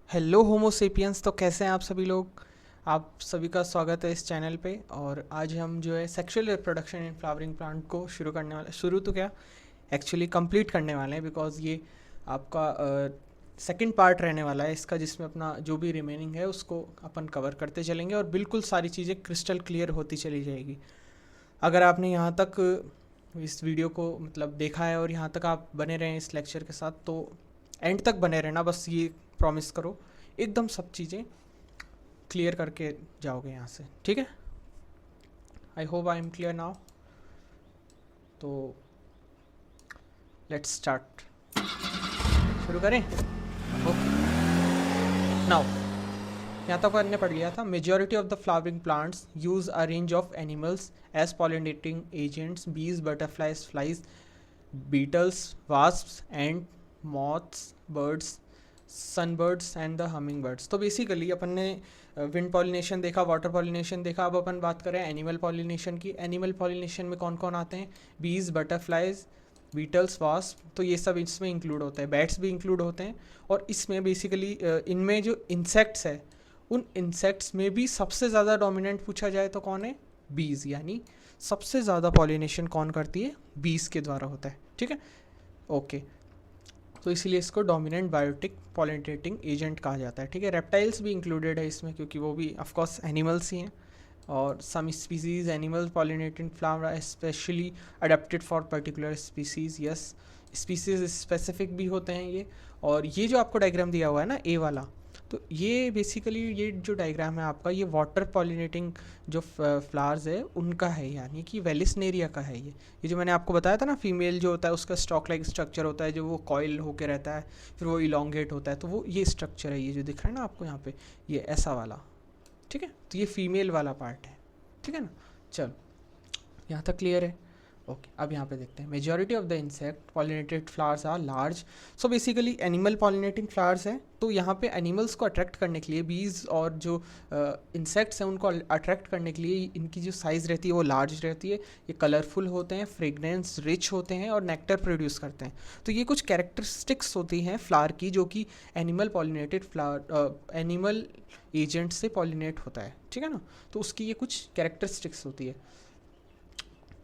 Hello होमो sapiens. तो कैसे हैं आप सभी लोग। आप सभी का स्वागत है इस चैनल पे। और आज हम जो है sexual reproduction in flowering plant को शुरू करने वाले, शुरू तो क्या एक्चुअली कंप्लीट करने वाले हैं, बिकॉज ये आपका सेकंड पार्ट रहने वाला है इसका, जिसमें अपना जो भी रिमेनिंग है उसको अपन कवर करते चलेंगे और बिल्कुल सारी चीज़ें क्रिस्टल क्लियर होती चली जाएगी। अगर आपने यहाँ तक इस वीडियो को मतलब देखा है और यहाँ तक आप बने रहें इस लेक्चर के साथ, तो एंड तक बने रहना, बस ये प्रॉमिस करो एकदम सब चीज़ें क्लियर करके जाओगे यहाँ से, ठीक है। I hope I am clear now. तो लेट्स स्टार्ट, शुरू करें। ओके, नाउ यहाँ तक अपन ने पढ़ लिया था। Majority of the flowering plants use a range of animals as pollinating agents, bees, butterflies, flies, beetles, wasps, and moths, birds, sunbirds and the hummingbirds। तो बेसिकली अपन ने विंड पॉलिनेशन देखा, वाटर पॉलिनेशन देखा। अब अपन बात करें एनिमल पॉलिनेशन की। Animal pollination में कौन कौन आते हैं? बीज, बटरफ्लाइज, बीटल्स, वास्प, तो ये सब इसमें इंक्लूड होते हैं। बैट्स भी इंक्लूड होते हैं। और इसमें बेसिकली इनमें जो इंसेक्ट्स है, उन इंसेक्ट्स में भी सबसे ज़्यादा डोमिनेंट पूछा जाए तो कौन है? बीज। यानी सबसे ज़्यादा पॉलिनेशन कौन करती है? बीज के द्वारा होता है, ठीक है। ओके, तो इसीलिए इसको डोमिनेंट बायोटिक पॉलिनेटिंग एजेंट कहा जाता है, ठीक है। रेप्टाइल्स भी इंक्लूडेड है इसमें, क्योंकि वो भी ऑफ कोर्स एनिमल्स ही हैं। और some species animal pollinating flower specially adapted for particular species. Yes, species specific भी होते हैं ये। और ये जो आपको डायग्राम दिया हुआ है ना, ए वाला, तो ये बेसिकली ये जो डायग्राम है आपका, ये वाटर पॉलिनेटिंग जो फ्लावर्स है उनका है, यानी कि वेलिसनेरिया का है ये जो मैंने आपको बताया था ना, फीमेल जो होता है उसका स्टॉक लाइक स्ट्रक्चर होता है, जो वो कॉइल होके रहता है, फिर वो इलोंगेट होता है, तो वो ये स्ट्रक्चर है, ये जो दिख रहा है ना आपको यहाँ पे, ये ऐसा वाला, ठीक है। तो ये फीमेल वाला पार्ट है, ठीक है ना। चलो, यहाँ तक क्लियर है। ओके, अब यहाँ पे देखते हैं। Majority of the insect pollinated flowers are large. So basically animal pollinating flowers हैं, तो यहाँ पे एनिमल्स को अट्रैक्ट करने के लिए, बीज और जो इंसेक्ट्स हैं उनको अट्रैक्ट करने के लिए इनकी जो साइज़ रहती है वो लार्ज रहती है। ये कलरफुल होते हैं, फ्रेगनेंस रिच होते हैं और नेक्टर प्रोड्यूस करते हैं। तो ये कुछ कैरेक्टरिस्टिक्स होती हैं फ्लावर की, जो कि animal pollinated flower animal agent से पॉलिनेट होता है, ठीक है ना। तो उसकी ये कुछ कैरेक्टरिस्टिक्स होती है।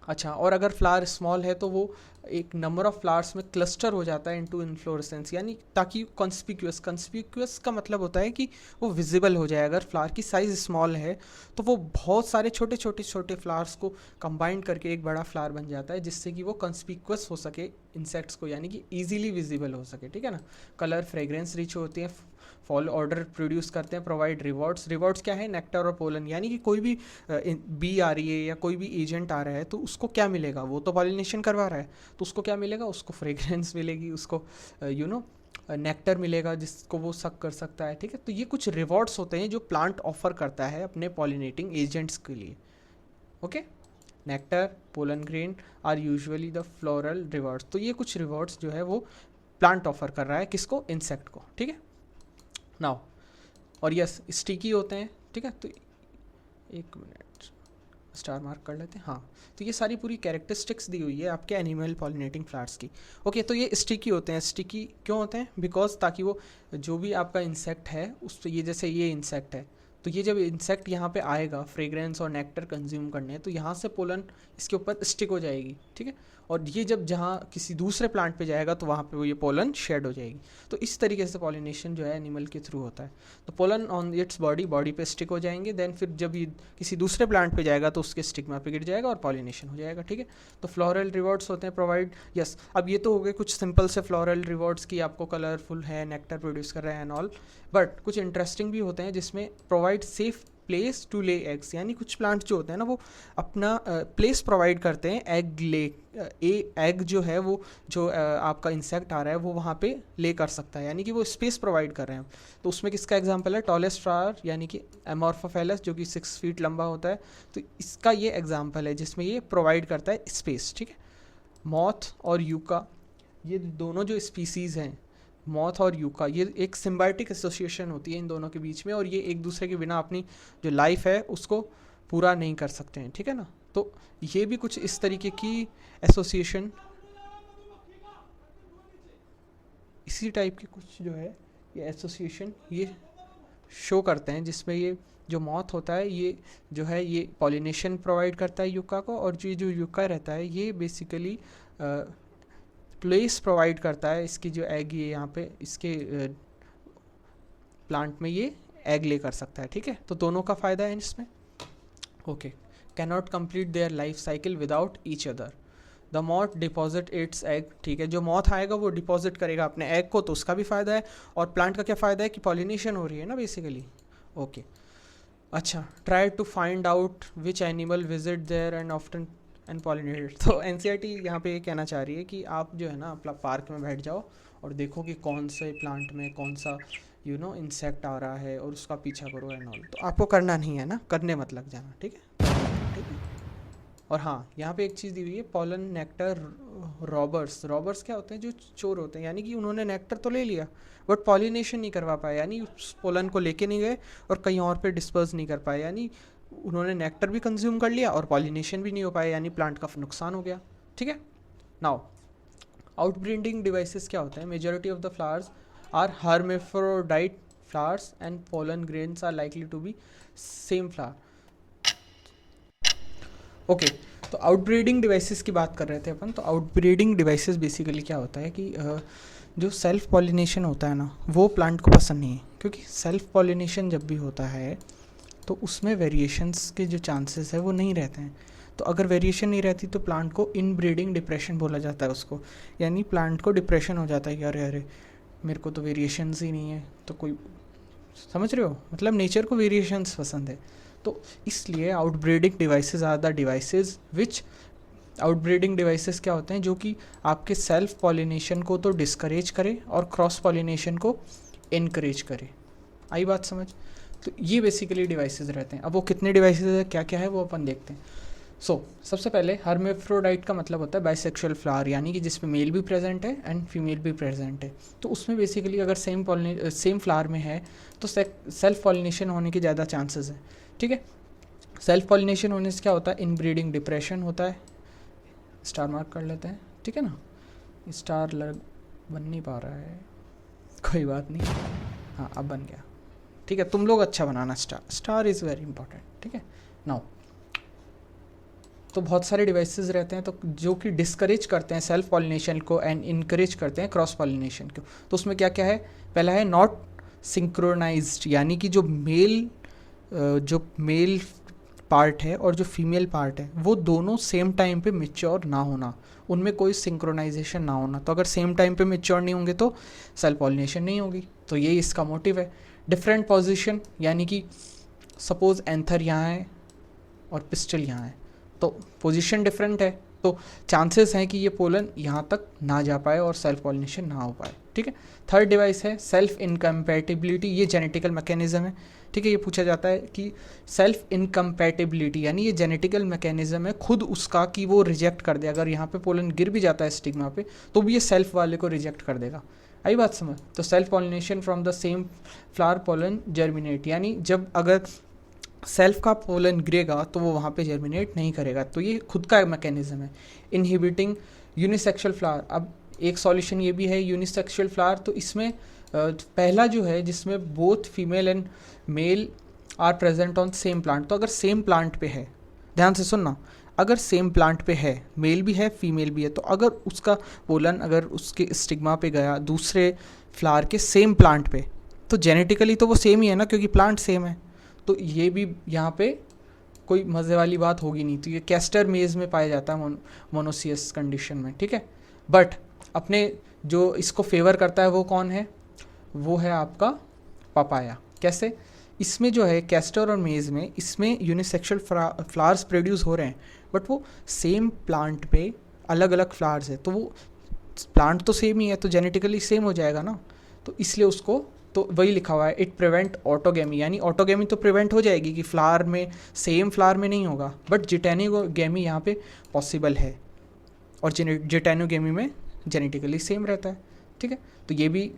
अच्छा, और अगर फ्लावर स्मॉल है तो वो एक नंबर ऑफ फ्लावर्स में क्लस्टर हो जाता है इनटू इन्फ्लोरेसेंस, यानी ताकि कॉन्स्पिक्यूअस, कॉन्स्पिक्यूअस का मतलब होता है कि वो विजिबल हो जाए। अगर फ्लावर की साइज़ स्मॉल है तो वो बहुत सारे छोटे छोटे छोटे फ्लावर्स को कंबाइन करके एक बड़ा फ्लावर बन जाता है, जिससे कि वो कॉन्स्पिक्यूअस हो सके इंसेक्ट्स को, यानी कि ईजिली विजिबल हो सके, ठीक है ना। कलर, फ्रेग्रेंस रिच होती है, फॉल ऑर्डर प्रोड्यूस करते हैं, प्रोवाइड रिवॉर्ड्स। रिवॉर्ड्स क्या है? नेक्टर और पोलन, यानी कि कोई भी बी आ रही है या कोई भी एजेंट आ रहा है तो उसको क्या मिलेगा? वो तो पॉलिनेशन करवा रहा है, तो उसको क्या मिलेगा? उसको फ्रेग्रेंस मिलेगी, उसको नेक्टर मिलेगा जिसको वो सक कर सकता है, ठीक है। तो ये कुछ रिवॉर्ड्स होते हैं जो प्लांट ऑफर करता है अपने पॉलिनेटिंग एजेंट्स के लिए। Okay, nectar, pollen grain are usually the floral rewards. तो ये कुछ रिवॉर्ड्स जो है वो प्लांट ऑफर कर रहा है, किसको? इंसेक्ट को, ठीक है। नाउ, और यस स्टिकी होते हैं, ठीक है। तो एक मिनट, स्टार मार्क कर लेते हैं। हाँ, तो ये सारी पूरी कैरेक्टरिस्टिक्स दी हुई है आपके एनिमल पॉलिनेटिंग फ्लावर्स की। ओके, तो ये स्टिकी होते हैं। स्टिकी क्यों होते हैं? बिकॉज ताकि वो जो भी आपका इंसेक्ट है उस, ये जैसे ये इंसेक्ट है, तो ये जब इंसेक्ट यहाँ पे आएगा फ्रेग्रेंस और नेक्टर कंज्यूम करने, तो यहाँ से पोलन इसके ऊपर स्टिक हो जाएगी, ठीक है। और ये जब जहाँ किसी दूसरे प्लांट पे जाएगा तो वहाँ पे वो ये पोलन शेड हो जाएगी। तो इस तरीके से पॉलिनेशन जो है एनिमल के थ्रू होता है। तो पोलन ऑन इट्स बॉडी पे स्टिक हो जाएंगे, देन फिर जब ये किसी दूसरे प्लांट पे जाएगा तो उसके स्टिग्मा पे गिर जाएगा और पॉलिनेशन हो जाएगा, ठीक है। तो फ्लोरल रिवॉर्ड्स होते हैं प्रोवाइड। यस, अब ये तो हो गए कुछ सिंपल से फ्लोरल रिवॉर्ड्स की, आपको कलरफुल है, नेक्टर प्रोड्यूस कर रहे हैं एंड ऑल। बट कुछ इंटरेस्टिंग भी होते हैं जिसमें provide safe place to lay eggs, यानी कुछ प्लांट जो होते हैं ना वो अपना प्लेस प्रोवाइड करते हैं एग ले, एग जो है वो जो आपका इंसेक्ट आ रहा है वो वहाँ पे ले कर सकता है, यानी कि वो स्पेस प्रोवाइड कर रहे हैं। तो उसमें किसका एग्जांपल है? टॉलेस्ट फ्लावर, यानी कि एमोर्फोफेलस, जो कि 6 फीट लंबा होता है। तो इसका ये एग्जांपल है जिसमें ये प्रोवाइड करता है स्पेस, ठीक है। मॉथ और यूका, ये दोनों जो स्पीसीज़ हैं, मॉथ और यूका, ये एक सिम्बायोटिक एसोसिएशन होती है इन दोनों के बीच में, और ये एक दूसरे के बिना अपनी जो लाइफ है उसको पूरा नहीं कर सकते हैं, ठीक है ना। तो ये भी कुछ इस तरीके की एसोसिएशन, इसी टाइप के कुछ जो है ये एसोसिएशन ये शो करते हैं, जिसमें ये जो मॉथ होता है ये जो है ये पॉलिनेशन प्रोवाइड करता है यूका को, और जो यूका रहता है ये बेसिकली प्लेस प्रोवाइड करता है इसकी जो एग ये यहाँ पे इसके प्लांट में ये एग ले कर सकता है, ठीक है। तो दोनों का फ़ायदा है इसमें। Okay, cannot complete their life cycle without each other. The moth deposit it's egg, ठीक है, जो मॉथ आएगा वो डिपॉजिट करेगा अपने एग को, तो उसका भी फ़ायदा है। और प्लांट का क्या फ़ायदा है कि पॉलिनेशन हो रही है ना बेसिकली। ओके, अच्छा, try to find out which animal visit there and often and pollinated. तो एनसीईआरटी यहाँ पे ये कहना चाह रही है कि आप जो है ना अपना पार्क में बैठ जाओ और देखो कि कौन से प्लांट में कौन सा इंसेक्ट आ रहा है और उसका पीछा करो एंड ऑल। तो आपको करना नहीं है ना, करने मत लग जाना, ठीक है, ठीक है। और हाँ, यहाँ पे एक चीज़ दी हुई है, पॉलन नेक्टर रॉबर्स। रॉबर्स क्या होते हैं? जो चोर होते हैं, यानी कि उन्होंने नेक्टर तो ले लिया बट पॉलिनेशन नहीं करवा पाए, यानी उस पोलन को लेके नहीं गए और कहीं और पे डिस्पर्स नहीं कर पाए, यानी उन्होंने नेक्टर भी कंज्यूम कर लिया और पॉलिनेशन भी नहीं हो पाया, यानी प्लांट का नुकसान हो गया, ठीक है। नाउ आउटब्रीडिंग डिवाइसेस क्या होते हैं? Majority of the flowers are hermaphrodite flowers and pollen grains are likely to be same flower. Okay, तो आउटब्रीडिंग डिवाइसेस की बात कर रहे थे अपन। तो आउटब्रीडिंग डिवाइसेस बेसिकली क्या होता है कि जो सेल्फ पॉलिनेशन होता है ना वो प्लांट को पसंद नहीं है, क्योंकि सेल्फ पॉलिनेशन जब भी होता है तो उसमें वेरिएशंस के जो चांसेस है वो नहीं रहते हैं। तो अगर वेरिएशन नहीं रहती तो प्लांट को इनब्रीडिंग डिप्रेशन बोला जाता है उसको, यानी प्लांट को डिप्रेशन हो जाता है कि अरे अरे मेरे को तो वेरिएशंस ही नहीं है। तो कोई, समझ रहे हो, मतलब नेचर को वेरिएशंस पसंद है। तो इसलिए outbreeding devices are the devices which, outbreeding devices क्या होते हैं? जो कि आपके सेल्फ पॉलिनेशन को तो डिस्करेज करे और क्रॉस पॉलिनेशन को इनकरेज करे। आई बात समझ? तो ये बेसिकली डिवाइसेस रहते हैं। अब वो कितने डिवाइसेस है, क्या क्या है, वो अपन देखते हैं। सबसे पहले हर्मेफ्रोडाइट का मतलब होता है बाइसेक्सुअल फ्लावर, यानी कि जिसमें मेल भी प्रेजेंट है एंड फीमेल भी प्रेजेंट है। तो उसमें बेसिकली अगर सेम फ्लावर में है तो सेल्फ पॉलिनेशन होने के ज़्यादा चांसेस है, ठीक है। सेल्फ पॉलिनेशन होने से क्या होता है? इनब्रीडिंग डिप्रेशन होता है। स्टार मार्क कर लेते हैं, ठीक है ना। स्टार बन नहीं पा रहा है, कोई बात नहीं, हाँ अब बन गया, ठीक है। तुम लोग अच्छा बनाना, स्टार इज़ वेरी इंपॉर्टेंट, ठीक है। नाउ तो बहुत सारे डिवाइसेस रहते हैं तो जो कि डिस्करेज करते हैं सेल्फ पॉलिनेशन को एंड इनकरेज करते हैं क्रॉस पॉलिनेशन को। तो उसमें क्या क्या है? पहला है नॉट सिंक्रोनाइज्ड, यानी कि जो मेल पार्ट है और जो फीमेल पार्ट है वो दोनों सेम टाइम पे मैच्योर ना होना, उनमें कोई सिंक्रोनाइजेशन ना होना। तो अगर सेम टाइम पे मैच्योर नहीं होंगे तो सेल्फ पॉलिनेशन नहीं होगी। तो ये इसका मोटिव है। डिफरेंट पोजीशन, यानी कि सपोज एंथर यहाँ है और पिस्टल यहाँ है, तो पोजीशन डिफरेंट है, तो चांसेस हैं कि ये पोलन यहाँ तक ना जा पाए और सेल्फ पॉलिनेशन ना हो पाए, ठीक है। थर्ड डिवाइस है सेल्फ इनकम्पैटिबिलिटी, ये जेनेटिकल मैकेनिज्म है, ठीक है। ये पूछा जाता है कि सेल्फ इनकम्पैटिबिलिटी, यानी ये जेनेटिकल मैकेनिज्म है खुद उसका कि वो रिजेक्ट कर दे। अगर यहाँ पे पोलन गिर भी जाता है स्टिग्मा पे तो भी ये सेल्फ वाले को रिजेक्ट कर देगा। आई बात समझ? तो self pollination from the same flower pollen germinate, यानी जब अगर सेल्फ का पोलन गिरेगा तो वो वहाँ पे जर्मिनेट नहीं करेगा। तो ये खुद का मैकेनिज्म है। इनहिबिटिंग यूनिसेक्सुअल फ्लावर, अब एक सॉल्यूशन ये भी है यूनिसेक्सुअल फ्लावर। तो इसमें पहला जो है जिसमें both female and male are present on same plant. तो अगर सेम प्लांट पे है, ध्यान से सुनना, अगर सेम प्लांट पे है, मेल भी है फीमेल भी है, तो अगर उसका पोलन अगर उसके स्टिग्मा पे गया दूसरे फ्लावर के सेम प्लांट पे, तो जेनेटिकली तो वो सेम ही है ना, क्योंकि प्लांट सेम है। तो ये भी यहाँ पे कोई मज़े वाली बात होगी नहीं। तो ये कैस्टर मेज में पाया जाता है मोनोसियस कंडीशन में, ठीक है। बट अपने जो इसको फेवर करता है वो कौन है? वो है आपका पपाया। कैसे? इसमें जो है कैस्टर और मेज में, इसमें यूनिसेक्सुअल फ्लावर्स प्रोड्यूस हो रहे हैं बट वो सेम प्लांट पे अलग अलग फ्लावर्स है। तो वो प्लांट तो सेम ही है तो जेनेटिकली सेम हो जाएगा ना, तो इसलिए उसको, तो वही लिखा हुआ है इट प्रिवेंट ऑटोगेमी, यानी ऑटोगेमी तो प्रिवेंट हो जाएगी कि फ्लावर में सेम फ्लावर में नहीं होगा, बट जिटेनोगेमी यहाँ पे पॉसिबल है और जिटेनोगेमी में जेनेटिकली सेम रहता है, ठीक है। तो ये भी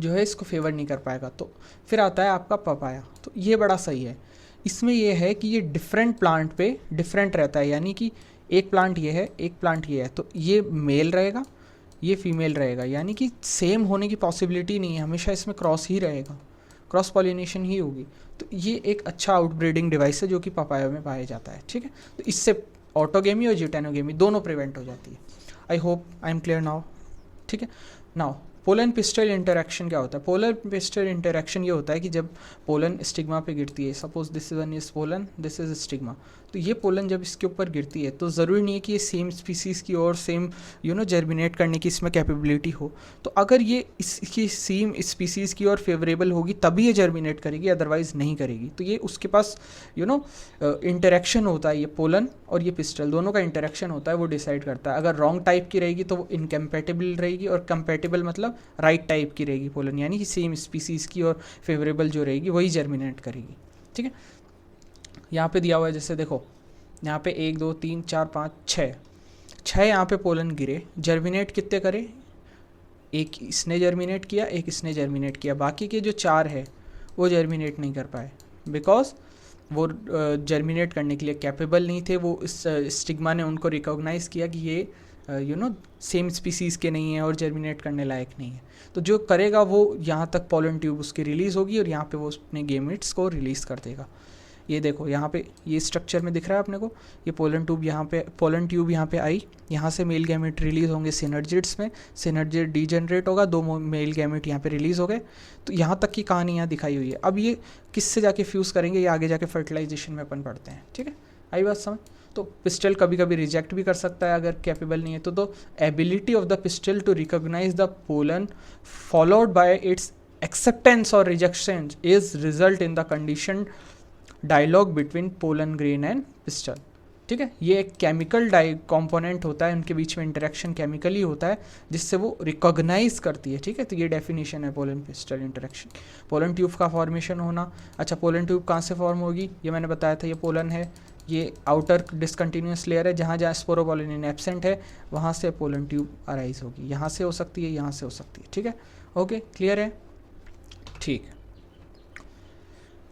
जो है इसको फेवर नहीं कर पाएगा। तो फिर आता है आपका पपाया। तो ये बड़ा सही है। इसमें ये है कि ये डिफरेंट प्लांट पे डिफरेंट रहता है, यानी कि एक प्लांट ये है एक प्लांट ये है, तो ये मेल रहेगा, ये फीमेल रहेगा, यानी कि सेम होने की पॉसिबिलिटी नहीं है, हमेशा इसमें क्रॉस ही रहेगा, क्रॉस पॉलिनेशन ही होगी। तो ये एक अच्छा आउटब्रीडिंग डिवाइस है जो कि पपाया में पाया जाता है, ठीक है। तो इससे ऑटोगेमी और जिटेनोगेमी दोनों प्रिवेंट हो जाती है। I hope I am clear now, ठीक है। नाउ पोलन पिस्टल इंटरेक्शन क्या होता है? पोलन पिस्टल इंटरेक्शन ये होता है कि जब पोलन स्टिग्मा पे गिरती है, suppose this one is pollen, this is stigma, तो ये पोलन जब इसके ऊपर गिरती है तो ज़रूरी नहीं है कि ये सेम स्पीसीज़ की और सेम जर्मिनेट करने की इसमें कैपेबिलिटी हो। तो अगर ये इसकी सेम स्पीसीज़ की और फेवरेबल होगी तभी ये जर्मिनेट करेगी, अदरवाइज़ नहीं करेगी। तो ये उसके पास इंटरेक्शन होता है, ये पोलन और ये पिस्टल दोनों का इंटरेक्शन होता है, वो डिसाइड करता है। अगर रॉन्ग टाइप की रहेगी तो वो इनकम्पेटेबल रहेगी, और कंपेटेबल मतलब राइट टाइप की रहेगी पोलन, यानी कि सेम स्पीसीज़ की और फेवरेबल जो रहेगी वही जर्मिनेट करेगी, ठीक है। यहाँ पे दिया हुआ है, जैसे देखो यहाँ पे 1 2 3 4 5 6 यहाँ पे पोलन गिरे, जर्मिनेट कितने करे? एक इसने जर्मिनेट किया, एक इसने जर्मिनेट किया, बाकी के जो 4 है वो जर्मिनेट नहीं कर पाए, बिकॉज वो जर्मिनेट करने के लिए कैपेबल नहीं थे। वो इस स्टिग्मा ने उनको रिकॉग्नाइज़ किया कि ये सेम स्पीसीज़ के नहीं है और जर्मिनेट करने लायक नहीं है। तो जो करेगा वो यहाँ तक पोलन ट्यूब उसकी रिलीज़ होगी और यहाँ पे वो अपने गेमेट्स को रिलीज़ कर देगा। ये देखो यहाँ पे ये स्ट्रक्चर में दिख रहा है अपने को, ये पोलन ट्यूब यहाँ पे आई, यहाँ से मेल गैमेट रिलीज़ होंगे सिनर्जिड्स में, सिनर्जिड डीजनरेट होगा, 2 मेल गैमेट यहाँ पे रिलीज़ हो गए। तो यहाँ तक की कहानी यहाँ दिखाई हुई है। अब ये किससे जाके फ्यूज़ करेंगे, ये आगे जाके फर्टिलाइजेशन में अपन पढ़ते हैं, ठीक है। आई बात समझ? तो पिस्टल कभी कभी रिजेक्ट भी कर सकता है अगर कैपेबल नहीं है तो ability of the pistil to recognise the pollen followed by its acceptance और rejection is result in the condition dialogue between pollen grain and pistil, ठीक है। ये एक केमिकल कंपोनेंट होता है, उनके बीच में इंटरेक्शन केमिकली होता है जिससे वो रिकॉग्नाइज करती है, ठीक है। तो ये डेफिनेशन है pollen pistol interaction. Pollen tube का फॉर्मेशन होना, अच्छा पोलन ट्यूब कहाँ से फॉर्म होगी, ये मैंने बताया था, ये पोलन है, ये आउटर डिसकंटिन्यूस लेयर है, जहाँ जहाँ स्पोरोपोलिन एब्सेंट है वहाँ से पोलन ट्यूब अराइज होगी, यहाँ से हो सकती है, यहाँ से हो सकती है, ठीक है। ओके, क्लियर है, ठीक है।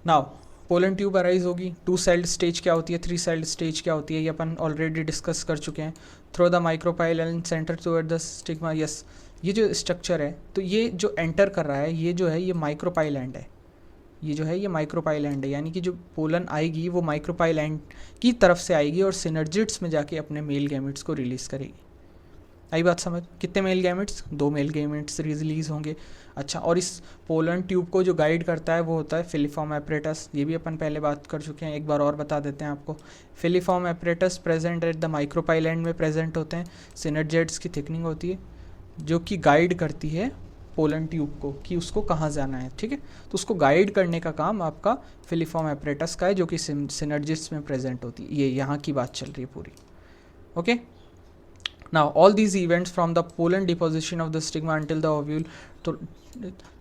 नाउ पोलन ट्यूब अराइज होगी, 2 सेल्ड स्टेज क्या होती है, 3 सेल्ड स्टेज क्या होती है, ये अपन ऑलरेडी डिस्कस कर चुके हैं। Through the micropyle and centre toward the stigma, yes. ये जो स्ट्रक्चर है, तो ये जो एंटर कर रहा है ये जो है ये माइक्रोपाइल एंड है, ये जो है ये माइक्रोपाइल एंड है, यानी कि जो पोलन आएगी वो माइक्रोपाइल एंड की तरफ से आएगी और सिनर्जिड्स में जाके अपने मेल गैमेट्स को रिलीज़ करेगी। आई बात समझ? कितने male gametes? 2 male gametes release होंगे। अच्छा, और इस पोलन ट्यूब को जो गाइड करता है वो होता है फिलीफॉर्म एपरेटस, ये भी अपन पहले बात कर चुके हैं, एक बार और बता देते हैं आपको। Filiform apparatus present at the micropyle and में प्रेजेंट होते हैं, सिनर्जिड्स की थिकनिंग होती है जो कि गाइड करती है पोलन ट्यूब को कि उसको कहाँ जाना है, ठीक है। तो उसको गाइड करने का काम आपका फिलीफॉर्म एपरेटस का है जो कि सिनर्जिड्स में प्रेजेंट होती है। ये यहाँ की बात चल रही है पूरी, okay. Now all these events from the pollen deposition of the stigma until the ovule,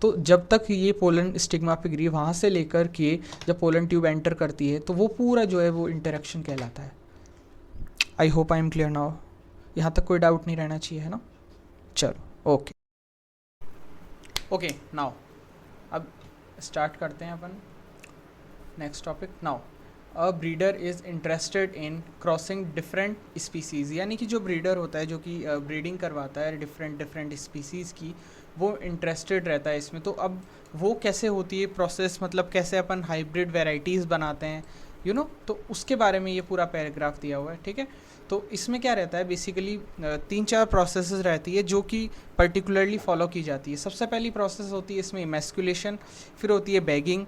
तो जब तक ये पोलन स्टिग्मा पे गिरी वहाँ से लेकर के जब पोलन ट्यूब एंटर करती है तो वो पूरा जो है वो इंटरेक्शन कहलाता है। I hope I am clear now, यहाँ तक कोई डाउट नहीं रहना चाहिए, है ना। चलो ओके ओके, नाउ अब स्टार्ट करते हैं अपन next topic. Now a breeder is interested in crossing different species, यानी कि जो ब्रीडर होता है जो कि ब्रीडिंग करवाता है डिफरेंट स्पीसीज़ की, वो इंटरेस्टेड रहता है इसमें। तो अब वो कैसे होती है प्रोसेस, मतलब कैसे अपन हाइब्रिड वेराइटीज़ बनाते हैं, तो उसके बारे में ये पूरा पैराग्राफ दिया हुआ है, ठीक है। तो इसमें क्या रहता है, बेसिकली 3-4 प्रोसेसेस रहती है जो कि पर्टिकुलरली फॉलो की जाती है। सबसे पहली प्रोसेस होती है इसमें इमेस्कुलेशन, फिर होती है बैगिंग,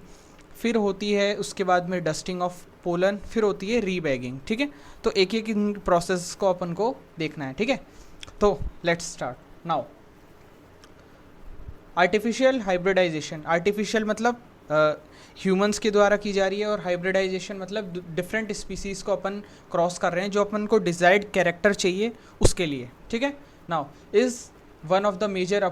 फिर होती है उसके बाद में डस्टिंग ऑफ पोलन, फिर होती है रीबैगिंग, ठीक है। तो एक एक इन प्रोसेस को अपन को देखना है, ठीक है। तो let's start now. Artificial hybridisation, artificial मतलब ह्यूमंस के द्वारा की जा रही है, और हाइब्रिडाइजेशन मतलब डिफरेंट स्पीसीज़ को अपन क्रॉस कर रहे हैं जो अपन को डिजायर्ड कैरेक्टर चाहिए उसके लिए, ठीक है। Now is one of the major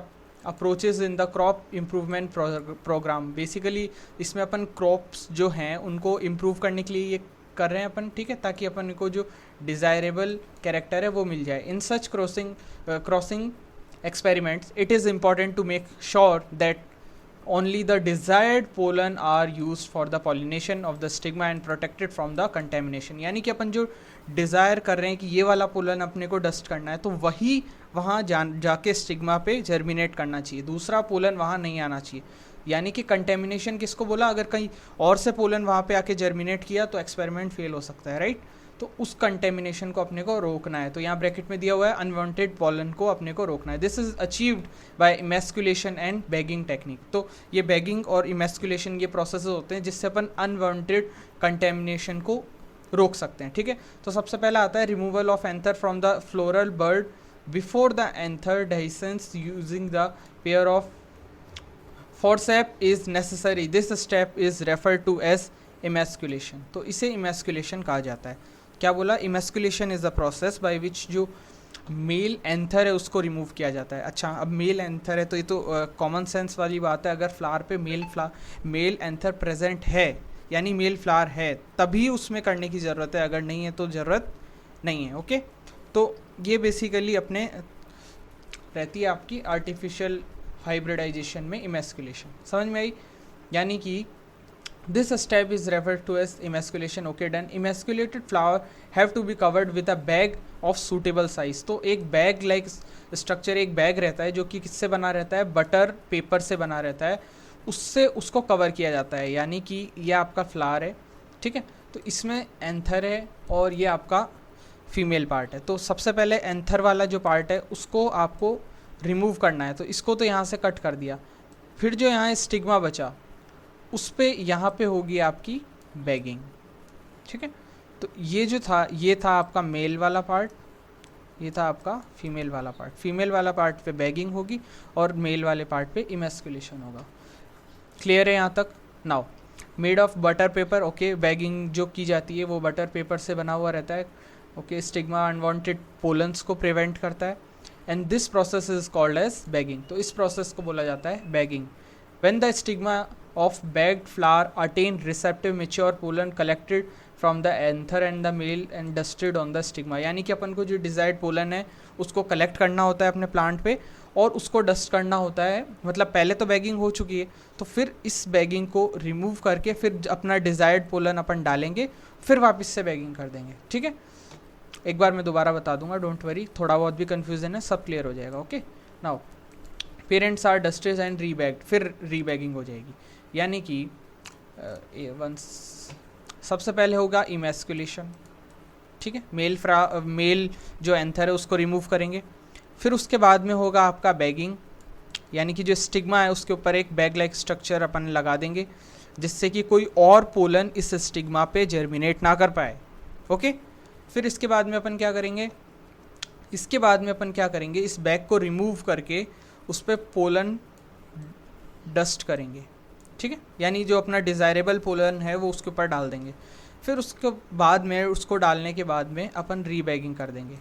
approaches in the crop improvement programme, basically इसमें अपन क्रॉप्स जो हैं उनको इम्प्रूव करने के लिए ये कर रहे हैं अपन, ठीक है, ताकि अपन को जो डिज़ायरेबल कैरेक्टर है वो मिल जाए। इन सच crossing experiments it is important to make sure that only the desired pollen are used for the pollination of the stigma and protected from the contamination. यानी कि अपन जो डिज़ायर कर रहे हैं कि ये वाला पोलन अपने को डस्ट करना है, तो वही वहाँ जाके स्टिग्मा पे जर्मिनेट करना चाहिए, दूसरा पोलन वहाँ नहीं आना चाहिए. यानी कि कंटेमिनेशन किसको बोला? अगर कहीं और से पोलन वहाँ पे आके जर्मिनेट किया तो एक्सपेरिमेंट फेल हो सकता है, राइट? तो उस कंटेमिनेशन को अपने को रोकना है. तो यहाँ ब्रैकेट में दिया हुआ है अनवांटेड पॉलन को अपने को रोकना है. This is achieved by emasculation and bagging technique. तो ये बैगिंग और इमेस्कुलेशन ये प्रोसेस होते हैं जिससे अपन अनवांटेड कंटेमिनेशन को रोक सकते हैं. ठीक है, तो सबसे पहला आता है removal of anther from the floral bud before the anther dehiscence using the pair of forceps is necessary. This step is referred to as emasculation. तो इसे emasculation कहा जाता है. क्या बोला? emasculation is a process by which जो mail anther है उसको रिमूव किया जाता है. अच्छा, अब मेल एंथर है तो ये तो कॉमन सेंस वाली बात है. अगर फ्लावर पे मेल एंथर प्रेजेंट है यानी मेल फ्लावर है तभी उसमें करने की ज़रूरत है, अगर नहीं है तो ज़रूरत नहीं है. ओके, तो ये बेसिकली अपने रहती है आपकी आर्टिफिशियल हाइब्रिडाइजेशन में इमेस्कुलेशन. समझ में आई? यानी कि this step is referred to as emasculation. Okay, done. Emasculated flower have to be covered with a bag of suitable size. तो एक बैग लाइक स्ट्रक्चर, एक बैग रहता है जो कि किससे बना रहता है? बटर पेपर से बना रहता है, उससे उसको कवर किया जाता है. यानी कि ये आपका फ्लावर है, ठीक है, तो इसमें एंथर है और ये आपका फीमेल पार्ट है. तो सबसे पहले एंथर वाला जो पार्ट है उसको आपको रिमूव करना है. तो इसको तो यहाँ से कट कर दिया. फिर जो यहाँ स्टिग्मा बचा उस पे यहाँ पे होगी आपकी बैगिंग. ठीक है, तो ये जो था ये था आपका मेल वाला पार्ट, ये था आपका फीमेल वाला पार्ट. फीमेल वाला पार्ट पे बैगिंग होगी और मेल वाले पार्ट पे इमेस्कुलेशन होगा. क्लियर है यहाँ तक? Now made of butter paper. Okay, bagging जो की जाती है वो बटर पेपर से बना हुआ रहता है. ओके, स्टिग्मा अनवांटेड पोलन्स को प्रिवेंट करता है and this process is called as bagging. तो इस प्रोसेस को बोला जाता है bagging. When the stigma of bagged flower attain receptive mature pollen collected from the anther and the male and dusted on the stigma. यानी कि अपन को जो डिजायर्ड पोलन है उसको कलेक्ट करना होता है अपने प्लांट पे और उसको डस्ट करना होता है. मतलब पहले तो बैगिंग हो चुकी है तो फिर इस बैगिंग को रिमूव करके फिर अपना डिजायर्ड पोलन अपन डालेंगे, फिर वापस से बैगिंग कर देंगे. ठीक है, एक बार मैं दोबारा बता दूंगा, डोंट वरी, थोड़ा बहुत भी कन्फ्यूजन है, सब क्लियर हो जाएगा. Okay, now parents are dusted and rebagged. फिर रीबैगिंग हो जाएगी. यानी कि सबसे पहले होगा इमेस्कुलेशन. ठीक है, मेल जो एंथर है उसको रिमूव करेंगे. फिर उसके बाद में होगा आपका बैगिंग, यानी कि जो स्टिग्मा है उसके ऊपर एक बैग लाइक स्ट्रक्चर अपन लगा देंगे जिससे कि कोई और पोलन इस स्टिग्मा पे जर्मिनेट ना कर पाए. ओके, फिर इसके बाद में अपन क्या करेंगे? इस बैग को रिमूव करके उस पर पोलन डस्ट करेंगे. ठीक है, यानी जो अपना डिज़ायरेबल पोलन है वो उसके ऊपर डाल देंगे. फिर उसके बाद में उसको डालने के बाद में अपन रीबैगिंग कर देंगे.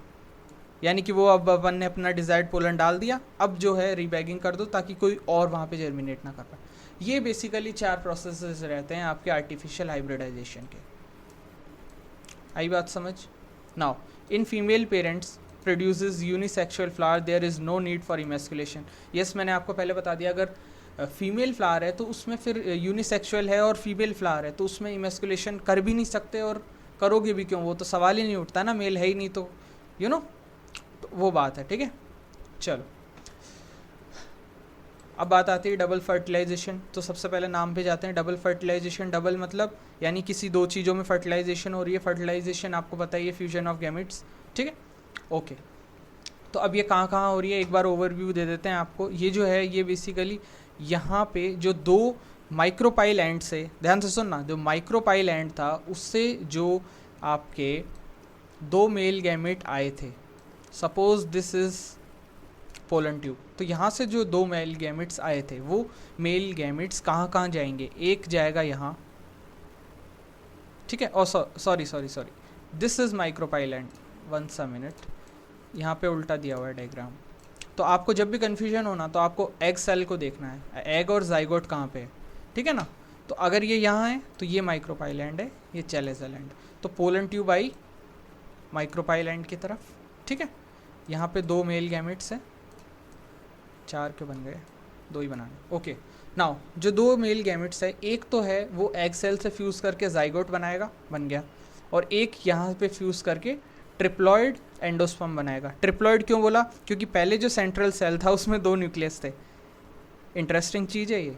यानी कि वो अब अपन ने अपना डिज़ायर्ड पोलन डाल दिया, अब जो है रीबैगिंग कर दो ताकि कोई और वहाँ पे जर्मिनेट ना कर पाए. ये बेसिकली 4 प्रोसेसेस रहते हैं आपके आर्टिफिशियल हाइब्रिडाइजेशन के. आई बात समझ? Now in female parents produces unisexual flower there is no need for emasculation. Yes, मैंने आपको पहले बता दिया, अगर फीमेल फ्लावर है तो उसमें फिर यूनिसेक्सुअल है और फीमेल फ्लावर है तो उसमें इमेस्कुलेशन कर भी नहीं सकते और करोगे भी क्यों, वो तो सवाल ही नहीं उठता ना, मेल है ही नहीं तो यू नो, तो वो बात है. ठीक है, चलो अब बात आती है डबल फर्टिलाइजेशन. तो सबसे पहले नाम पे जाते हैं. डबल फर्टिलाइजेशन, डबल मतलब यानी किसी 2 चीज़ों में फर्टिलाइजेशन हो रही है. फर्टिलाइजेशन आपको पता ही है, फ्यूजन ऑफ गैमेट्स. ठीक है, ओके, तो अब ये कहाँ हो रही है एक बार ओवरव्यू दे देते हैं आपको. ये जो है ये बेसिकली यहाँ पे जो 2 माइक्रोपाइल एंड से, ध्यान से सुनना, जो माइक्रोपाइल एंड था उससे जो आपके 2 मेल गैमेट आए थे, suppose this is pollen tube, तो यहाँ से जो 2 मेल गैमेट्स आए थे वो मेल गैमेट्स कहाँ जाएंगे? एक जाएगा यहाँ, ठीक है, और sorry this is micropyle and, once a minute, यहाँ पे उल्टा दिया हुआ है डायग्राम. तो आपको जब भी कन्फ्यूजन होना तो आपको एग सेल को देखना है, एग और जाइगोट कहाँ पे है. ठीक है ना, तो अगर ये यहाँ है तो ये माइक्रोपाइल एंड है, ये चैलेजल एंड, तो pollen tube I micropyle and की तरफ. ठीक है, यहाँ पे 2 मेल गैमेट्स हैं, 4 के बन गए, 2 ही बनाने. ओके, नाउ जो दो मेल गैमेट्स है, एक तो है वो एग सेल से फ्यूज़ करके जाइगोट बनाएगा, बन गया, और एक यहाँ पे फ्यूज़ करके ट्रिप्लॉइड एंडोस्पर्म बनाएगा। ट्रिप्लॉइड क्यों बोला? क्योंकि पहले जो सेंट्रल सेल था उसमें 2 न्यूक्लियस थे। इंटरेस्टिंग चीज़ है ये,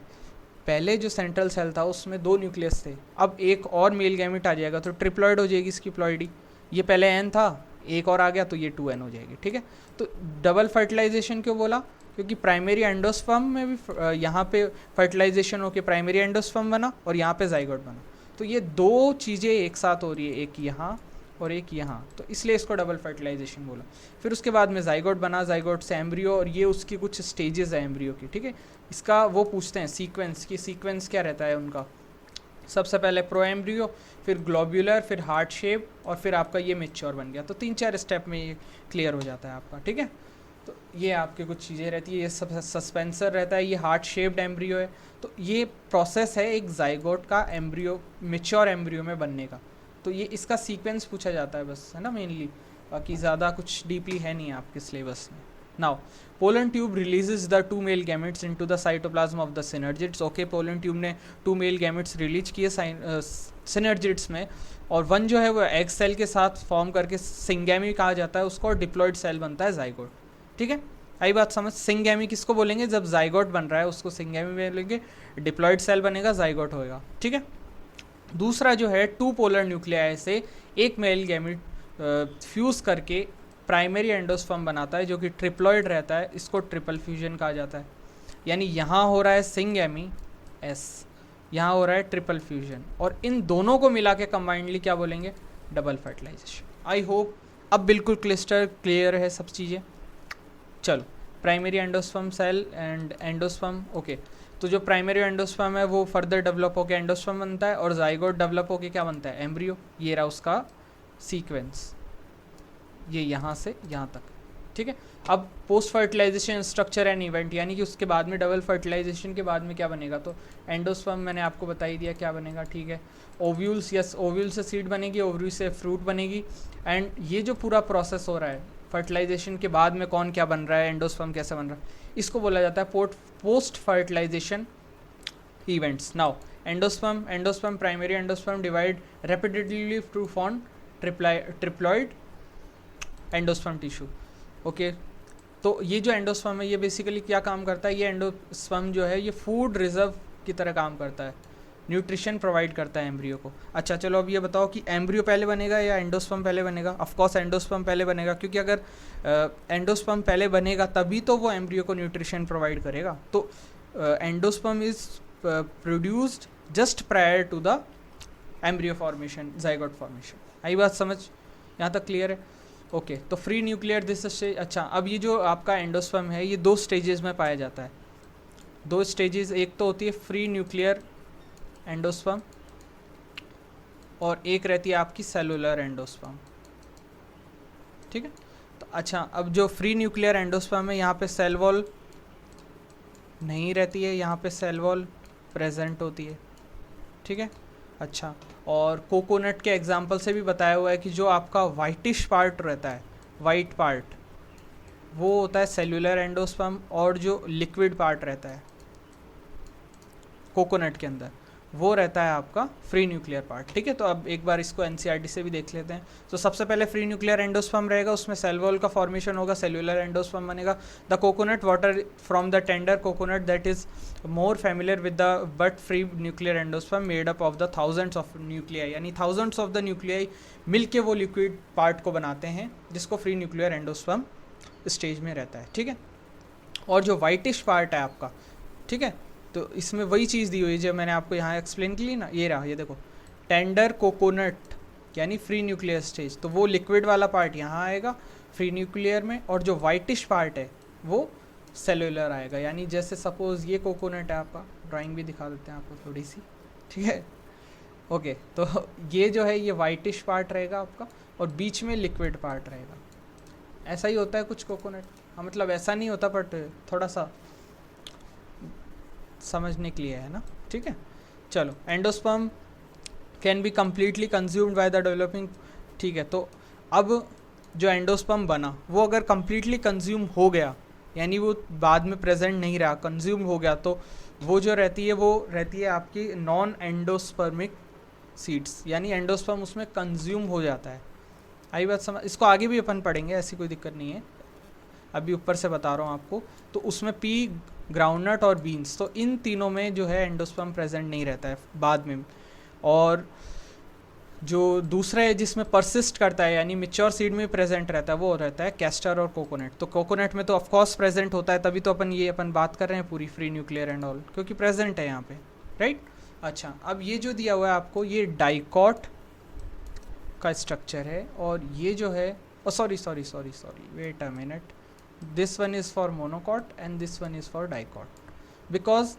पहले जो सेंट्रल सेल था उसमें 2 न्यूक्लियस थे, अब एक और मेल गैमेट आ जाएगा तो ट्रिप्लॉइड हो जाएगी इसकी प्लॉइडी। ये पहले एन था, एक और आ गया तो ये 2n हो जाएगी, ठीक है। तो डबल फर्टिलाइजेशन क्यों बोला? क्योंकि प्राइमरी एंडोस्पर्म में भी यहाँ पे फर्टिलाइजेशन होके प्राइमरी एंडोस्पर्म बना और यहाँ पे जाइगोट बना, तो ये 2 चीज़ें एक साथ हो रही है, एक यहाँ और एक यहाँ, तो इसलिए इसको डबल फर्टिलाइजेशन बोला। फिर उसके बाद में जाइगोट बना, जाइगोट से एम्ब्रियो, और ये उसकी कुछ स्टेजेस है एम्ब्रियो की, ठीक है। इसका वो पूछते हैं सीक्वेंस, कि सीक्वेंस क्या रहता है उनका। सबसे पहले प्रो एम्ब्रियो, फिर ग्लोब्यूलर, फिर हार्ट शेप, और फिर आपका ये मैच्योर बन गया। तो 3-4 स्टेप में ये क्लियर हो जाता है आपका, ठीक है। तो ये आपके कुछ चीज़ें रहती है, ये सब सस्पेंसर रहता है, ये हार्ट शेप्ड एम्ब्रियो है। तो ये प्रोसेस है एक जाइगोट का एम्ब्रियो मैच्योर एम्ब्रियो में बनने का। तो ये इसका सीक्वेंस पूछा जाता है बस, है ना, मेनली, बाकी ज़्यादा कुछ डीपली है नहीं आपके सिलेबस में। Now pollen tube releases the 2 male gametes into the cytoplasm of the synergids. Okay, pollen tube ने 2 मेल गैमेट्स रिलीज किए सिनर्जिड्स में, और 1 जो है वो एग सेल के साथ फॉर्म करके सिंगैमी कहा जाता है उसको, और डिप्लॉइड सेल बनता है जाइगोट, ठीक है। आई बात समझ? सिंगैमी किसको बोलेंगे? जब जाइगोट बन रहा है उसको सिंगैमी बोलेंगे, डिप्लॉइड सेल बनेगा, जाइगोट होएगा, ठीक है। दूसरा जो है 2 पोलर न्यूक्लियाई से एक मेल गैमेट फ्यूज़ करके प्राइमरी एंडोस्पर्म बनाता है जो कि ट्रिप्लॉइड रहता है, इसको ट्रिपल फ्यूजन कहा जाता है। यानी यहाँ हो रहा है सिंगैमी एस, यहाँ हो रहा है ट्रिपल फ्यूजन, और इन दोनों को मिला के कंबाइंडली क्या बोलेंगे? Double fertilisation. आई होप अब बिल्कुल क्लियर है सब चीज़ें। चलो, primary endosperm cell and endosperm, okay. तो जो प्राइमरी एंडोस्पर्म है वो फर्दर डेवलप होकर एंडोस्पर्म बनता है, और जाइगोट डेवलप होकर क्या बनता है? एम्ब्रियो। ये रहा उसका सीक्वेंस, ये यहाँ से यहाँ तक, ठीक है। अब post fertilisation structure and event, यानी कि उसके बाद में डबल फर्टिलाइजेशन के बाद में क्या बनेगा? तो एंडोस्पर्म मैंने आपको बता ही दिया क्या बनेगा, ठीक है। ओव्यूल्स, यस, ओव्यूल से सीड बनेगी, ओव्यूल से फ्रूट बनेगी, एंड ये जो पूरा प्रोसेस हो रहा है फर्टिलाइजेशन के बाद में कौन क्या बन रहा है, एंडोस्पर्म कैसे बन रहा है, इसको बोला जाता है post fertilisation events. Now endosperm primary endosperm divide repeatedly to form triploid endosperm tissue, okay. तो ये जो एंडोस्पर्म है ये बेसिकली क्या काम करता है? ये एंडोस्पर्म जो है ये फूड रिजर्व की तरह काम करता है, न्यूट्रिशन प्रोवाइड करता है एम्ब्रियो को। अच्छा चलो, अब ये बताओ कि एम्ब्रियो पहले बनेगा या एंडोस्पर्म पहले बनेगा? ऑफकोर्स एंडोस्पर्म पहले बनेगा, क्योंकि अगर एंडोस्पर्म पहले बनेगा तभी तो वो एम्ब्रियो को न्यूट्रिशन प्रोवाइड करेगा। तो endosperm is produced just prior to the embryo formation, zygote formation. आई बात समझ? यहाँ तक क्लियर है? ओके, तो फ्री न्यूक्लियर दिस स्टेज। अच्छा, अब ये जो आपका एंडोस्पर्म है ये 2 स्टेजेस में पाया जाता है, 2 स्टेजेस। एक तो होती है फ्री न्यूक्लियर एंडोस्पर्म, और एक रहती है आपकी सेलुलर एंडोस्पर्म, ठीक है। तो अच्छा, अब जो फ्री न्यूक्लियर एंडोस्पर्म है यहाँ पे सेल वॉल नहीं रहती है, यहाँ पे सेल वॉल प्रेजेंट होती है, ठीक है। अच्छा, और कोकोनट के एग्जाम्पल से भी बताया हुआ है कि जो आपका वाइटिश पार्ट रहता है, वाइट पार्ट, वो होता है सेल्यूलर एंडोस्पर्म, और जो लिक्विड पार्ट रहता है कोकोनट के अंदर वो रहता है आपका फ्री न्यूक्लियर पार्ट, ठीक है। तो अब एक बार इसको एनसीईआरटी से भी देख लेते हैं। तो सबसे पहले फ्री न्यूक्लियर एंडोस्पर्म रहेगा, उसमें सेल वॉल का फॉर्मेशन होगा, सेल्यूलर एंडोस्पर्म बनेगा। The coconut water from the tender coconut that is more familiar with the but free nuclear endosperm made up of the thousands of nuclei, यानी thousands of the nuclei मिलके वो liquid part को बनाते हैं, जिसको free nuclear endosperm stage में रहता है, ठीक है। और जो वाइटिश पार्ट है आपका, ठीक है, तो इसमें वही चीज़ दी हुई है जो मैंने आपको यहाँ एक्सप्लेन की ना, ये रहा, ये देखो टेंडर कोकोनट यानी फ्री न्यूक्लियर स्टेज। तो वो लिक्विड वाला पार्ट यहाँ आएगा फ्री न्यूक्लियर में, और जो वाइटिश पार्ट है वो सेलुलर आएगा। यानी जैसे सपोज़ ये कोकोनट है आपका, ड्राइंग भी दिखा देते हैं आपको थोड़ी सी, ठीक है। ओके, तो ये जो है ये वाइटिश पार्ट रहेगा आपका, और बीच में लिक्विड पार्ट रहेगा। ऐसा ही होता है कुछ कोकोनट, हाँ मतलब ऐसा नहीं होता बट थोड़ा सा समझने के लिए है ना, ठीक है। चलो, endosperm can be completely consumed by the developing, ठीक है। तो अब जो एंडोस्पर्म बना वो अगर कम्प्लीटली कंज्यूम हो गया, यानी वो बाद में प्रेजेंट नहीं रहा, कंज्यूम हो गया, तो वो जो रहती है आपकी नॉन एंडोस्पर्मिक सीड्स, यानी एंडोस्पर्म उसमें कंज्यूम हो जाता है। आई बात समझ? इसको आगे भी अपन पढ़ेंगे, ऐसी कोई दिक्कत नहीं है, अभी ऊपर से बता रहा हूँ आपको। तो उसमें पी, ग्राउंडनट और बीन्स, तो इन तीनों में जो है एंडोस्पर्म प्रेजेंट नहीं रहता है बाद में। और जो दूसरा है जिसमें परसिस्ट करता है यानी मेच्योर सीड में प्रेजेंट रहता है, वो रहता है कैस्टर और कोकोनट। तो कोकोनट में तो ऑफकोर्स प्रेजेंट होता है, तभी तो अपन बात कर रहे हैं पूरी फ्री न्यूक्लियर एंड ऑल, क्योंकि प्रेजेंट है यहाँ पे, राइट। अच्छा, अब ये जो दिया हुआ है आपको, ये डाइकॉट का स्ट्रक्चर है, और ये जो है sorry wait a minute, this one is for monocot and this one is for dicot, because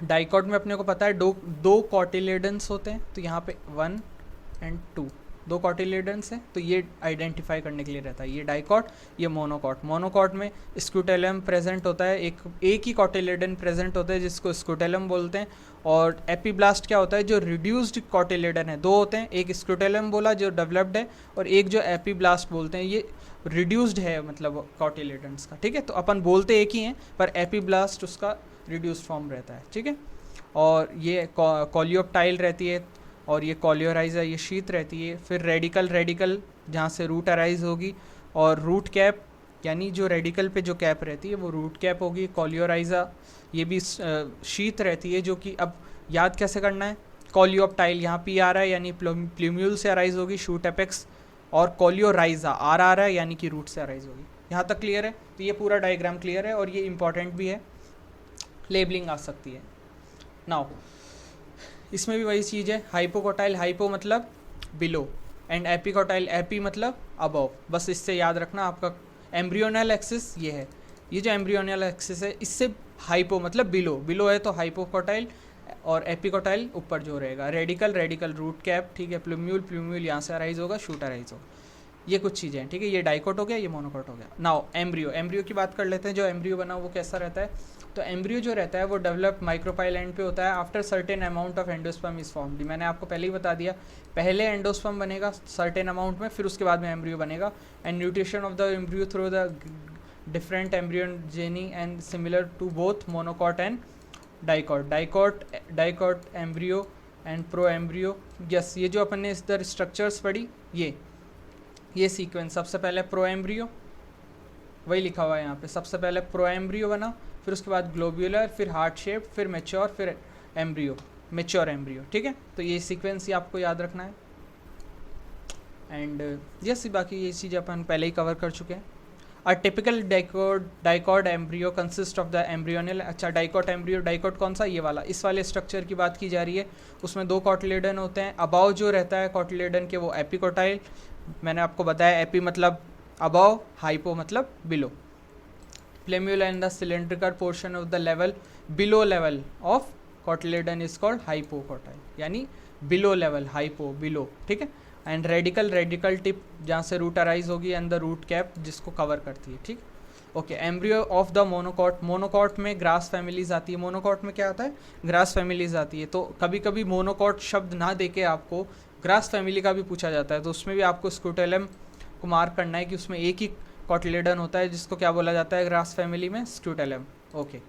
dicot में अपने को पता है दो कॉटिलेडन्स होते हैं, तो यहाँ पे 1 एंड 2 दो कॉटिलेडन्स हैं, तो ये आइडेंटिफाई करने के लिए रहता है, ये डाइकॉट, ये मोनोकॉट। मोनोकॉट में स्क्यूटेलम प्रेजेंट होता है, एक ही कॉटिलेडन प्रेजेंट होता है जिसको स्क्यूटेलम बोलते हैं। और एपीब्लास्ट क्या होता है, जो रिड्यूस्ड कॉटिलेडन है, दो होते हैं, एक स्क्यूटेलम बोला जो डेवलप्ड है, और एक जो एपीब्लास्ट बोलते हैं, ये रिड्यूस्ड है मतलब कॉटिलेडन्स का, ठीक है। तो अपन बोलते एक ही हैं, पर एपीब्लास्ट उसका रिड्यूस्ड फॉर्म रहता है, ठीक है। और ये कॉलियोप्टाइल रहती है, और ये कॉलियोराइजा, ये शीत रहती है। फिर रेडिकल जहाँ से रूट अराइज होगी, और रूट कैप यानी जो रेडिकल पे जो कैप रहती है वो रूट कैप होगी। कॉलियोराइजा ये भी शीत रहती है, जो कि अब याद कैसे करना है, कॉलियोप्टाइल यहाँ पी आ रहा है यानी प्लूम्यूल से अराइज होगी, शूट एपेक्स, और कॉलियोराइजा आर आ रहा है यानी कि रूट से अराइज होगी। यहाँ तक क्लियर है? तो ये पूरा डायग्राम क्लियर है, और ये इंपॉर्टेंट भी है, लेबलिंग आ सकती है। नाउ इसमें भी वही चीज़ है, हाइपोकोटाइल, हाइपो मतलब बिलो, एंड एपिकोटाइल, एपी मतलब अबव। बस इससे याद रखना, आपका एम्ब्रियोनल एक्सिस ये है, ये जो एम्ब्रियोनल एक्सिस है इससे हाइपो मतलब बिलो, बिलो है तो हाइपोकोटाइल, और एपिकोटाइल ऊपर जो रहेगा। रेडिकल रूट कैप, ठीक है। प्लूम्यूल यहाँ से अराइज होगा, शूट अराइज होगा। ये कुछ चीज़ें हैं, ठीक है। ये डाइकोट हो गया, ये मोनोकोट हो गया। नाउ एम्ब्रियो की बात कर लेते हैं। जो एम्ब्रियो बना वो कैसा रहता है, तो एम्ब्रियो जो रहता है वो डेवलप माइक्रोपाइल एंड पे होता है after certain amount of endosperm is formed. मैंने आपको पहले ही बता दिया, पहले एंडोस्पर्म बनेगा सर्टेन अमाउंट में, फिर उसके बाद में एम्ब्रियो बनेगा। And nutrition of the embryo through the different embryogeny and similar to both monocot and dicot embryo and pro embryo. Yes, ये जो अपन ने इधर स्ट्रक्चर्स पढ़ी, ये सीक्वेंस, सबसे पहले प्रो एम्ब्रियो, वही लिखा हुआ है यहाँ पे, सबसे पहले प्रो एम्ब्रियो बना, फिर उसके बाद ग्लोब्यूलर, फिर हार्ट शेप, फिर मैच्योर, फिर एम्ब्रियो, मैच्योर एम्ब्रियो, ठीक है। तो ये सीक्वेंस ही आपको याद रखना है। एंड यस, बाकी ये चीज़ें अपन पहले ही कवर कर चुके हैं। A typical dicot embryo consist of the embryonal. अच्छा, डाइकॉट एम्ब्रियो, डाइकॉट कौन सा, ये वाला, इस वाले स्ट्रक्चर की बात की जा रही है। उसमें दो कॉटिलेडन होते हैं, अबाव जो रहता है कॉटिलेडन के वो एपिकोटाइल, मैंने आपको बताया एपी मतलब अबाव, हाइपो मतलब below. Plumule and the cylindrical portion of the level below level of cotyledon is called hypocotyl, यानी बिलो लेवल, हाइपो बिलो, ठीक है। एंड रेडिकल टिप जहाँ से रूट अराइज होगी, एंड द रूट कैप जिसको cover करती है, ठीक। Okay, embryo of the monocot, monocot में ग्रास फैमिलीज आती है। मोनोकॉट में क्या आता है, ग्रास फैमिलीज आती है। तो कभी कभी मोनोकॉट शब्द ना देके आपको ग्रास फैमिली का भी पूछा जाता है, तो उसमें भी आपको स्क्यूटेलम को मार्क करना है कि उसमें एक ही कॉटिलेडन होता है जिसको क्या बोला जाता है ग्रास फैमिली में, scutellum. Okay,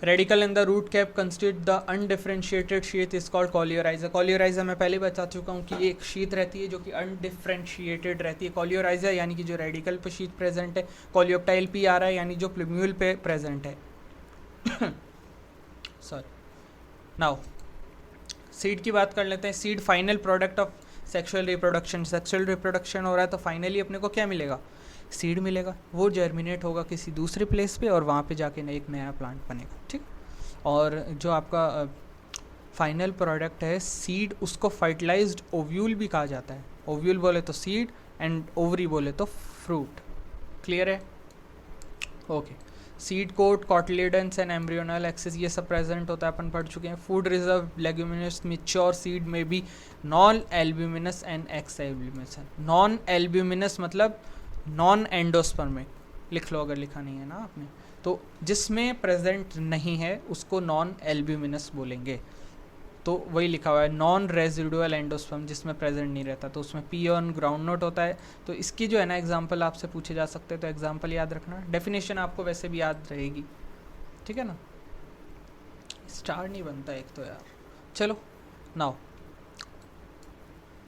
radicle in the root cap constitute the undifferentiated sheath is called coleorhiza. Coleorhiza मैं पहले बता चुका हूँ कि एक शीट रहती है जो कि अनडिफरेंशिएटेड रहती है। कॉलियोराइजा यानी कि जो रेडिकल पे शीट प्रेजेंट है, कॉलियोप्टाइल पी आ रहा है यानी जो प्लूम्यूल पे प्रेजेंट है। सॉरी। नाउ सीड की बात कर लेते हैं। Seed final product of sexual reproduction. Sexual reproduction हो रहा है तो फाइनली अपने को क्या मिलेगा, सीड मिलेगा। वो जर्मिनेट होगा किसी दूसरे प्लेस पे और वहाँ पे जाके एक नया प्लांट बनेगा, ठीक। और जो आपका फाइनल प्रोडक्ट है सीड, उसको फर्टिलाइज्ड ओव्यूल भी कहा जाता है। ओव्यूल बोले तो सीड एंड ओवरी बोले तो फ्रूट। क्लियर है? Okay. Seed coat, cotyledons and embryonal axis, ये सब प्रेजेंट होता है, अपन पढ़ चुके हैं। Food reserve leguminous mature seed में भी non albuminous and ex albuminous है। नॉन एल्ब्यूमिनस मतलब नॉन एंडोस्पर्मिक, लिख लो अगर लिखा नहीं है ना आपने, तो जिसमें प्रेजेंट नहीं है उसको नॉन एल्ब्यूमिनस बोलेंगे। तो वही लिखा हुआ है नॉन रेजिडुअल एंडोस्पर्म, जिसमें प्रेजेंट नहीं रहता, तो उसमें पी ऑन ग्राउंड नोट होता है। तो इसकी जो है ना एग्जांपल आपसे पूछे जा सकते हैं, तो एग्जांपल याद रखना, डेफिनेशन आपको वैसे भी याद रहेगी, ठीक है ना। स्टार नहीं बनता एक तो यार, चलो नाउ।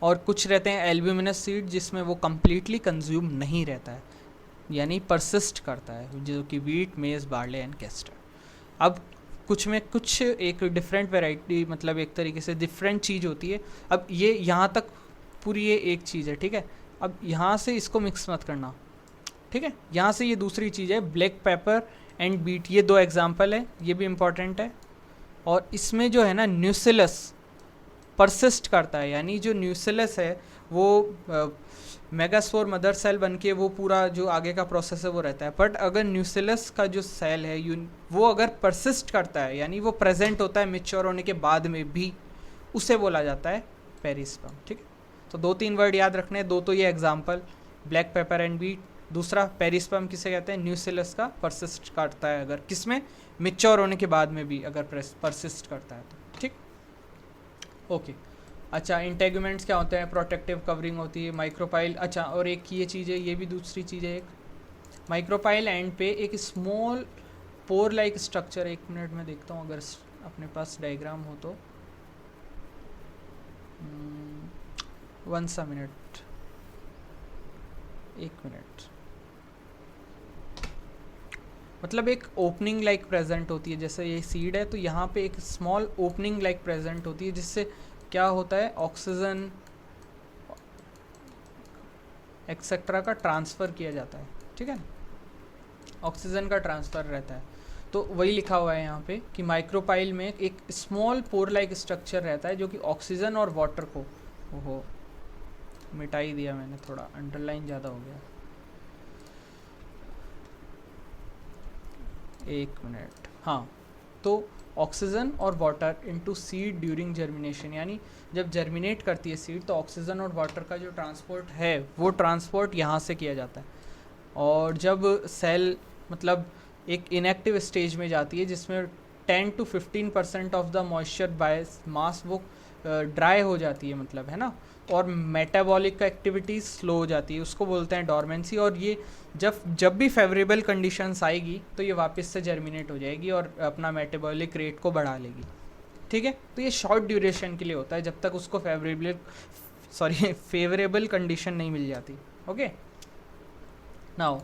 और कुछ रहते हैं एल्ब्यूमिनस सीड, जिसमें वो कम्प्लीटली कंज्यूम नहीं रहता है, यानी परसिस्ट करता है, जो कि वीट, मेज, बार्ले एंड कैस्टर। अब कुछ में कुछ एक डिफरेंट वैरायटी, मतलब एक तरीके से डिफरेंट चीज़ होती है। अब ये यहाँ तक पूरी ये एक चीज़ है, ठीक है। अब यहाँ से इसको मिक्स मत करना, ठीक है। यहाँ से ये दूसरी चीज़ है, ब्लैक पेपर एंड बीट, ये दो एग्जाम्पल है, ये भी इम्पॉर्टेंट है। और इसमें जो है ना न्यूसिलस परसिस्ट करता है, यानी जो न्यूसिलस है वो मेगास्पोर मदर सेल बन के वो पूरा जो आगे का प्रोसेस है वो रहता है। बट अगर न्यूसिलस का जो सेल है वो अगर परसिस्ट करता है, यानी वो प्रेजेंट होता है मैच्योर होने के बाद में भी, उसे बोला जाता है पेरिस्पर्म, ठीक है। तो 2-3 वर्ड याद रखने, दो तो ये example, black pepper and beet, दूसरा पेरिस्पर्म किसे कहते हैं, न्यूसिलस का परसिस्ट करता है अगर किसमें, मैच्योर होने के बाद में भी अगर परसिस्ट करता है तो, ठीक, ओके। अच्छा, इंटेगुमेंट्स क्या होते हैं, प्रोटेक्टिव कवरिंग होती है, माइक्रोपाइल। अच्छा, और एक ये चीज़ है, ये भी दूसरी चीज़ है, एक माइक्रोपाइल एंड पे एक small pore like structure, 1 minute में देखता हूँ अगर अपने पास डायग्राम हो तो, 1 मिनट, 1 मिनट। मतलब एक ओपनिंग लाइक प्रेजेंट होती है, जैसे ये सीड है तो यहाँ पे एक स्मॉल ओपनिंग लाइक प्रेजेंट होती है, जिससे क्या होता है, ऑक्सीजन एक्सेट्रा का ट्रांसफ़र किया जाता है, ठीक है, ऑक्सीजन का ट्रांसफ़र रहता है। तो वही लिखा हुआ है यहाँ पे कि माइक्रोपाइल में एक स्मॉल पोर लाइक स्ट्रक्चर रहता है, जो कि ऑक्सीजन और वाटर को, ओहो मिटा ही दिया मैंने, थोड़ा अंडरलाइन ज़्यादा हो गया, 1 मिनट, हाँ। तो ऑक्सीजन और water into seed during germination, यानी जब जर्मिनेट करती है सीड तो ऑक्सीजन और वाटर का जो ट्रांसपोर्ट है वो ट्रांसपोर्ट यहाँ से किया जाता है। और जब सेल मतलब एक इनएक्टिव स्टेज में जाती है, जिसमें 10 to 15% of the moisture by mass वो ड्राई हो जाती है, मतलब है ना, और मेटाबॉलिक एक्टिविटीज़ स्लो हो जाती है, उसको बोलते हैं डॉर्मेंसी। और ये जब भी फेवरेबल कंडीशंस आएगी तो ये वापस से जर्मिनेट हो जाएगी और अपना मेटाबॉलिक रेट को बढ़ा लेगी, ठीक है। तो ये शॉर्ट ड्यूरेशन के लिए होता है, जब तक उसको फेवरेबल कंडीशन नहीं मिल जाती, ओके। नाउ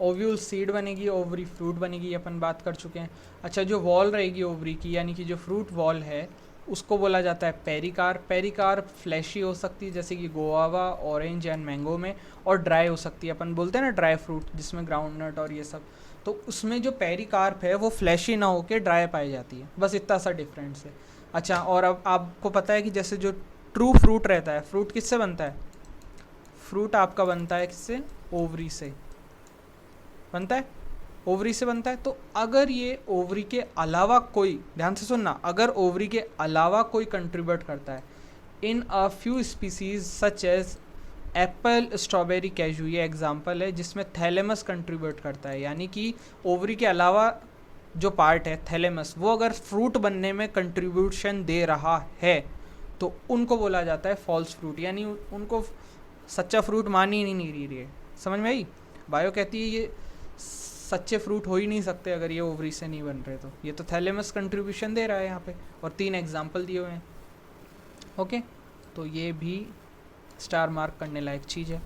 ओव्यूल सीड बनेगी, ओवरी फ्रूट बनेगी, अपन बात कर चुके हैं। अच्छा, जो वॉल रहेगी ओवरी की, यानी कि जो फ्रूट वॉल है, उसको बोला जाता है पेरिकार्प। पेरिकार्प फ्लैशी हो सकती है, जैसे कि गोआवा, ऑरेंज एंड मैंगो में, और ड्राई हो सकती है, अपन बोलते हैं ना ड्राई फ्रूट जिसमें ग्राउंड नट और ये सब, तो उसमें जो पेरिकार्प है वो फ्लैशी ना होकर ड्राई पाई जाती है, बस इतना सा डिफरेंस है। अच्छा, और अब आपको पता है कि जैसे जो ट्रू फ्रूट रहता है, फ्रूट किससे बनता है, फ्रूट आपका बनता है किससे, ओवरी से बनता है, ओवरी से बनता है। तो अगर ये ओवरी के अलावा कोई, ध्यान से सुनना, अगर ओवरी के अलावा कोई कंट्रीब्यूट करता है in a few species such as apple, strawberry, cashew, ये एग्जांपल है जिसमें थैलेमस कंट्रीब्यूट करता है, यानी कि ओवरी के अलावा जो पार्ट है थैलेमस, वो अगर फ्रूट बनने में कंट्रीब्यूशन दे रहा है तो उनको बोला जाता है फॉल्स फ्रूट, यानी उनको सच्चा फ्रूट मान ही नहीं रही है। समझ में आई? बायो कहती है ये सच्चे फ्रूट हो ही नहीं सकते अगर ये ओवरी से नहीं बन रहे, तो ये तो थैलेमस कंट्रीब्यूशन दे रहा है यहाँ पे, और 3 एग्जाम्पल दिए हुए हैं, ओके। तो ये भी स्टार मार्क करने लायक चीज़ है।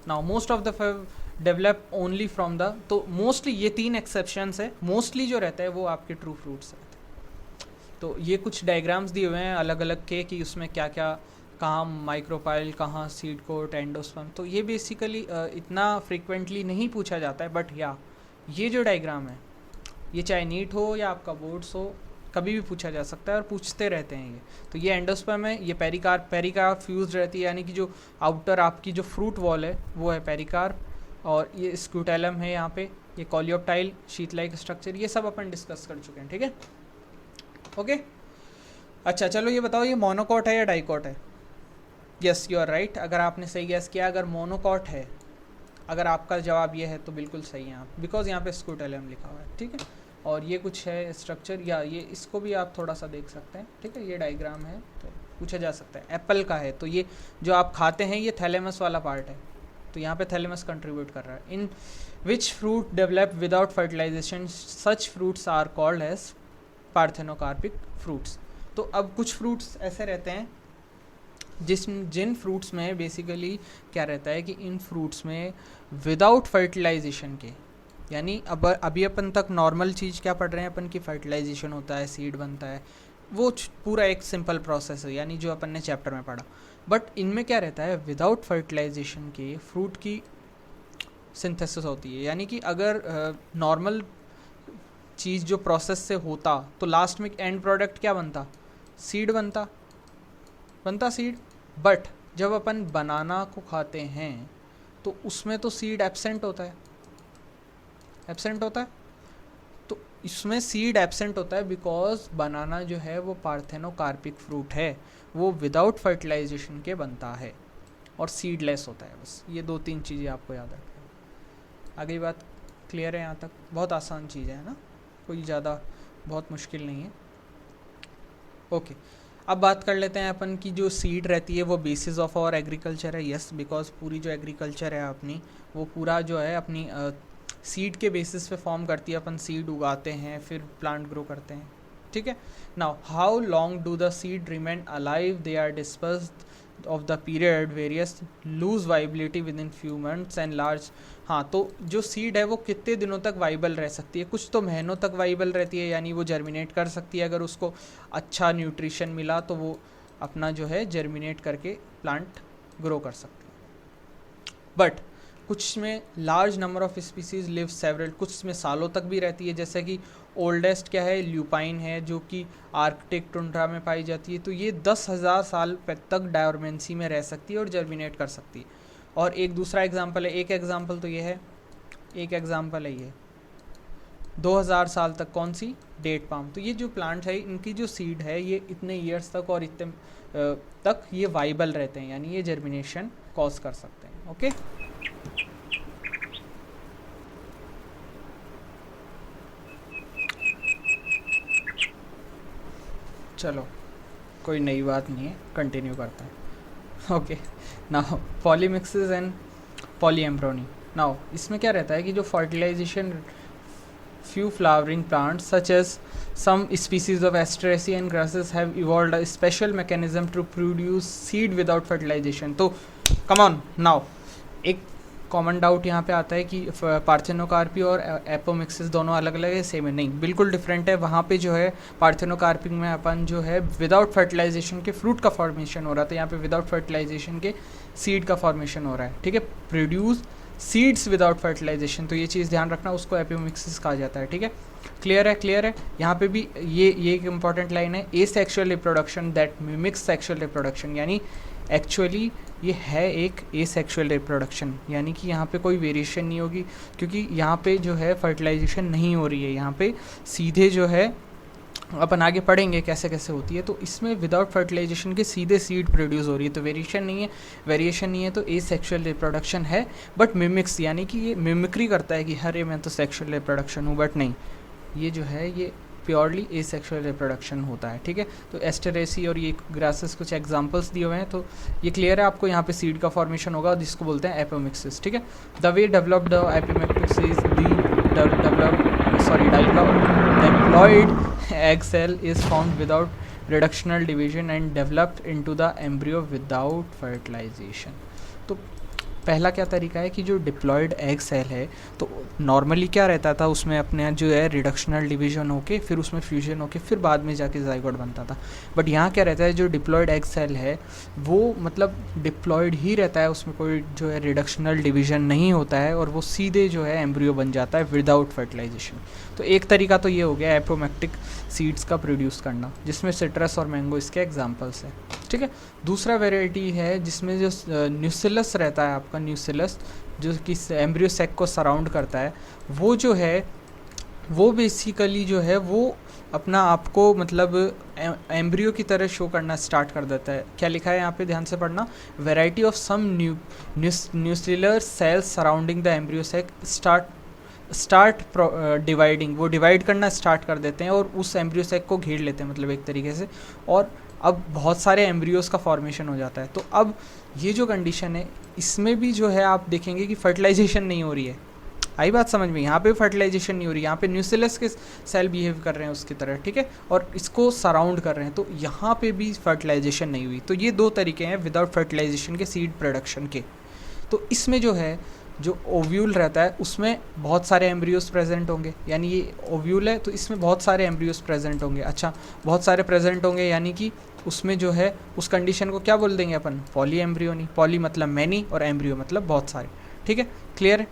Now most of the develop only from the, तो मोस्टली ये 3 एक्सेप्शंस है, मोस्टली जो रहता है वो आपके ट्रू फ्रूट्स रहते हैं। तो ये कुछ डायग्राम्स दिए हुए हैं अलग अलग के, कि उसमें क्या क्या, कहाँ माइक्रोपाइल, कहाँ सीड कोट, एंडोस्पर्म, तो ये बेसिकली इतना फ्रिक्वेंटली नहीं पूछा जाता है, बट या ये जो डायग्राम है ये चाहे नीट हो या आपका बोर्ड्स हो, कभी भी पूछा जा सकता है और पूछते रहते हैं ये। तो ये एंडोस्पर्म है, ये पेरिकार्प फ्यूज रहती है, यानी कि जो आउटर आपकी जो फ्रूट वॉल है वो है पेरिकार्प, और ये स्क्यूटेलम है यहाँ पे, ये कॉलियोप्टाइल शीट लाइक स्ट्रक्चर, ये सब अपन डिस्कस कर चुके हैं, ठीक है, ओके। अच्छा चलो ये बताओ, ये मोनोकॉट है या डाइकॉट है? यस, यू आर राइट, अगर आपने सही गैस किया, अगर मोनोकॉट है, अगर आपका जवाब ये है तो बिल्कुल सही है आप, बिकॉज यहाँ पे स्क्यूटेलम लिखा हुआ है, ठीक है। और ये कुछ है स्ट्रक्चर, या ये इसको भी आप थोड़ा सा देख सकते हैं, ठीक है, ये डायग्राम है तो पूछा जा सकता है। एप्पल का है तो ये जो आप खाते हैं ये थैलेमस वाला पार्ट है, तो यहाँ पे थैलेमस कंट्रीब्यूट कर रहा है। In which fruit develop without fertilisation such fruits are called as parthenocarpic fruits. तो अब कुछ फ्रूट्स ऐसे रहते हैं जिन फ्रूट्स में बेसिकली क्या रहता है कि इन फ्रूट्स में विदाउट फर्टिलाइजेशन के, यानी अब अभी अपन तक नॉर्मल चीज़ क्या पढ़ रहे हैं अपन की फर्टिलाइजेशन होता है, सीड बनता है, वो पूरा एक सिंपल प्रोसेस है, यानी जो अपन ने चैप्टर में पढ़ा। बट इनमें क्या रहता है, विदाउट फर्टिलाइजेशन के फ्रूट की सिंथेसिस होती है, यानी कि अगर नॉर्मल चीज़ जो प्रोसेस से होता तो लास्ट में एंड प्रोडक्ट क्या बनता, सीड बनता सीड। बट जब अपन बनाना को खाते हैं तो उसमें तो सीड एब्सेंट होता है, तो इसमें सीड एब्सेंट होता है बिकॉज बनाना जो है वो पार्थेनोकार्पिक फ्रूट है, वो विदाउट फर्टिलाइजेशन के बनता है और सीडलेस होता है। बस ये 2-3 चीज़ें आपको याद रखना। आगे बात क्लियर है यहाँ तक? बहुत आसान चीज़ है ना, कोई ज़्यादा बहुत मुश्किल नहीं है। ओके, अब बात कर लेते हैं अपन की जो सीड रहती है वो बेसिस ऑफ आवर एग्रीकल्चर है। यस, बिकॉज पूरी जो एग्रीकल्चर है अपनी वो पूरा जो है अपनी सीड के बेसिस पे फॉर्म करती है। अपन सीड उगाते हैं फिर प्लांट ग्रो करते हैं, ठीक है। Now how long do the seed remain alive, they are dispersed of the period various lose viability within few months and large. हाँ, तो जो सीड है वो कितने दिनों तक वाइबल रह सकती है? कुछ तो महीनों तक वाइबल रहती है, यानी वो जर्मिनेट कर सकती है, अगर उसको अच्छा न्यूट्रिशन मिला तो वो अपना जो है जर्मिनेट करके प्लांट ग्रो कर सकती है। बट कुछ में large number of species live several, कुछ में सालों तक भी रहती है, जैसे कि ओल्डेस्ट क्या है, ल्यूपाइन है जो कि आर्कटिक टुंड्रा में पाई जाती है, तो ये 10,000 साल तक डायोरमेंसी में रह सकती है और जर्मिनेट कर सकती है। और एक दूसरा एग्जाम्पल है, एक एग्जाम्पल तो ये है, एक एग्जाम्पल है ये 2000 साल तक, कौन सी, डेट पाम। तो ये जो प्लांट है इनकी जो सीड है ये इतने ईयर्स तक और इतने तक ये वाइबल रहते हैं, यानी ये जर्मिनेशन कॉज कर सकते हैं। ओके, चलो कोई नई बात नहीं है, कंटिन्यू करता है। Okay, now apomixis and polyembryony. Now इसमें क्या रहता है कि जो fertilisation few flowering plants such as some species of Asteraceae and grasses have evolved a special mechanism to produce seed without fertilization। तो come on now, एक common doubt यहाँ पे आता है कि पार्थेनोकार्पी और एपोमिक्सिस दोनों अलग अलग है, सेम है? नहीं, बिल्कुल डिफरेंट है। वहाँ पे जो है पार्थेनोकार्पिक में अपन जो है विदाउट फर्टिलाइजेशन के फ्रूट का फॉर्मेशन हो रहा था, यहाँ पे विदाउट फर्टिलाइजेशन के सीड का फॉर्मेशन हो रहा है, ठीक है। प्रोड्यूस सीड्स विदाउट फर्टिलाइजेशन, तो ये चीज़ ध्यान रखना, उसको एपोमिक्सिस कहा जाता है, ठीक है। क्लियर है। यहाँ पे भी ये एक इंपॉर्टेंट लाइन है, asexual reproduction that mimics sexual reproduction, यानी एक्चुअली ये है एक ए सेक्शुअल रिप्रोडक्शन, यानी कि यहाँ पे कोई वेरिएशन नहीं होगी, क्योंकि यहाँ पे जो है फर्टिलाइजेशन नहीं हो रही है, यहाँ पे सीधे जो है अपन आगे पढ़ेंगे कैसे कैसे होती है। तो इसमें विदाउट फर्टिलाइजेशन के सीधे सीड प्रोड्यूस हो रही है, तो वेरिएशन नहीं है, तो ए सेक्शुअल रिप्रोडक्शन है। बट मिमिक्स, यानी कि ये मिमिक्री करता है कि अरे मैं तो सेक्शुअल रिप्रोडक्शन हूँ, बट नहीं, ये जो है ये प्योरली ए सेक्शुअल रिप्रोडक्शन होता है, ठीक है। तो एस्टेरेसी और ये ग्रासेस कुछ एग्जांपल्स दिए हुए हैं, तो ये क्लियर है आपको, यहाँ पे सीड का फॉर्मेशन होगा जिसको बोलते हैं एपोमिक्सिस, ठीक है। The way developed the apomixis is diploid egg cell is found without reductional division and developed into the embryo without fertilization। तो पहला क्या तरीका है कि जो डिप्लॉयड एग सेल है, तो नॉर्मली क्या रहता था उसमें अपने जो है रिडक्शनल डिवीजन होके फिर उसमें फ्यूजन होके फिर बाद में जाके जाइगोट बनता था। बट यहाँ क्या रहता है, जो डिप्लॉयड एग सेल है वो मतलब डिप्लॉयड ही रहता है, उसमें कोई जो है रिडक्शनल डिवीजन नहीं होता है और वो सीधे जो है एम्ब्रियो बन जाता है विदाउट फर्टिलाइजेशन। तो एक तरीका तो ये हो गया एपोमेक्टिक सीड्स का प्रोड्यूस करना, जिसमें सिट्रस और मैंगो इसके एग्जाम्पल्स हैं, ठीक है। दूसरा वेराइटी है जिसमें जो न्यूसिलस रहता है आपका, न्यूसिलस जो कि एम्ब्रियो सेक को सराउंड करता है, वो जो है वो बेसिकली जो है वो अपना आपको मतलब एम्ब्रियो की तरह शो करना स्टार्ट कर देता है। क्या लिखा है यहाँ पे, ध्यान से पढ़ना, variety of some nucellar cells surrounding the embryo sac start dividing, वो डिवाइड करना स्टार्ट कर देते हैं और उस एम्ब्रियो सैक को घेर लेते हैं मतलब एक तरीके से, और अब बहुत सारे एम्ब्रियोज़ का फॉर्मेशन हो जाता है। तो अब ये जो कंडीशन है इसमें भी जो है आप देखेंगे कि फर्टिलाइजेशन नहीं हो रही है। आई बात समझ में? यहाँ पे फर्टिलाइजेशन नहीं हो रही, यहाँ पे न्यूक्लियस के सेल बिहेव कर रहे हैं उसकी तरह, ठीक है, और इसको सराउंड कर रहे हैं, तो यहाँ पे भी फर्टिलाइजेशन नहीं हुई। तो ये दो तरीके हैं विदाउट फर्टिलाइजेशन के सीड प्रोडक्शन के। तो इसमें जो है जो ओव्यूल रहता है उसमें बहुत सारे एम्ब्रियोज प्रेजेंट होंगे, यानी ये ओव्यूल है तो इसमें बहुत सारे एम्ब्रियोज प्रेजेंट होंगे। अच्छा, बहुत सारे प्रेजेंट होंगे यानी कि उसमें जो है उस कंडीशन को क्या बोल देंगे अपन? Polyembryony. पॉली मतलब मैनी और एम्ब्रियो मतलब बहुत सारे, ठीक है, क्लियर है?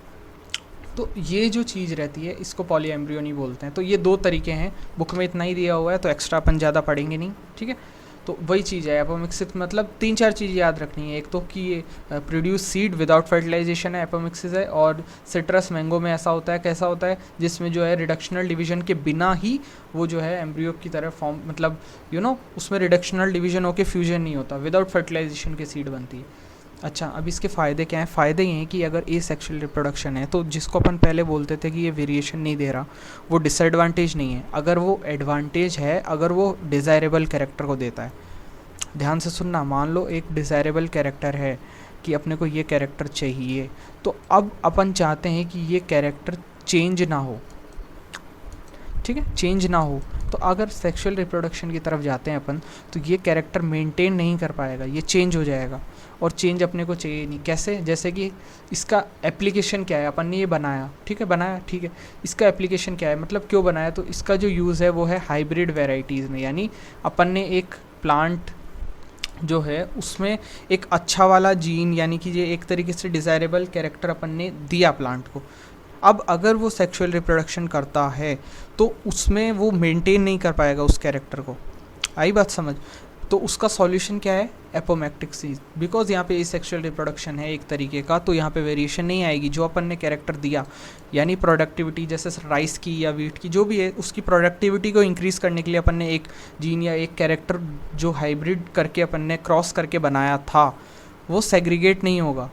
तो ये जो चीज़ रहती है इसको पॉली एम्ब्रियोनी बोलते हैं। तो ये दो तरीके हैं, बुक में इतना ही दिया हुआ है तो एक्स्ट्रा अपन ज़्यादा पढ़ेंगे नहीं, ठीक है। तो वही चीज़ है एपोमिक्सिस, मतलब 3-4 चीज़ याद रखनी है। एक तो कि ये प्रोड्यूस सीड विदाउट फर्टिलाइजेशन है, एपोमिक्सिस है। और सिट्रस मैंगो में ऐसा होता है, कैसा होता है, जिसमें जो है रिडक्शनल डिवीजन के बिना ही वो जो है एम्ब्रियो की तरह फॉर्म, मतलब उसमें रिडक्शनल डिवीजन होकर फ्यूजन नहीं होता, विदाउट फर्टिलाइजेशन के सीड बनती है। अच्छा, अब इसके फ़ायदे क्या हैं? फ़ायदे ये हैं कि अगर ए सेक्शुअल रिप्रोडक्शन है तो जिसको अपन पहले बोलते थे कि ये वेरिएशन नहीं दे रहा, वो डिसएडवांटेज नहीं है। अगर वो एडवांटेज है, अगर वो डिज़ायरेबल कैरेक्टर को देता है। ध्यान से सुनना, मान लो एक डिज़ायरेबल कैरेक्टर है कि अपने को ये कैरेक्टर चाहिए, तो अब अपन चाहते हैं कि ये कैरेक्टर चेंज ना हो, ठीक है, चेंज ना हो। तो अगर सेक्सुअल रिप्रोडक्शन की तरफ जाते हैं अपन, तो ये कैरेक्टर मेंटेन नहीं कर पाएगा, ये चेंज हो जाएगा। और चेंज अपने को चाहिए नहीं। कैसे? जैसे कि इसका एप्लीकेशन क्या है, अपन ने ये बनाया, ठीक है, बनाया, ठीक है, इसका एप्लीकेशन क्या है, मतलब क्यों बनाया, तो इसका जो यूज़ है वो है हाइब्रिड वेराइटीज़ में। यानी अपन ने एक प्लांट जो है उसमें एक अच्छा वाला जीन, यानी कि ये एक तरीके से डिज़ायरेबल कैरेक्टर अपन ने दिया प्लांट को। अब अगर वो सेक्सुअल रिप्रोडक्शन करता है तो उसमें वो मेंटेन नहीं कर पाएगा उस कैरेक्टर को। आई बात समझ? तो उसका सॉल्यूशन क्या है? Apomictic seed. बिकॉज यहाँ पे सेक्सुअल रिप्रोडक्शन है एक तरीके का, तो यहाँ पे वेरिएशन नहीं आएगी। जो अपन ने कैरेक्टर दिया, यानी प्रोडक्टिविटी, जैसे राइस की या वीट की जो भी है, उसकी प्रोडक्टिविटी को इंक्रीज़ करने के लिए अपन ने एक जीन या एक कैरेक्टर जो हाइब्रिड करके अपन ने क्रॉस करके बनाया था, वो सेग्रीगेट नहीं होगा,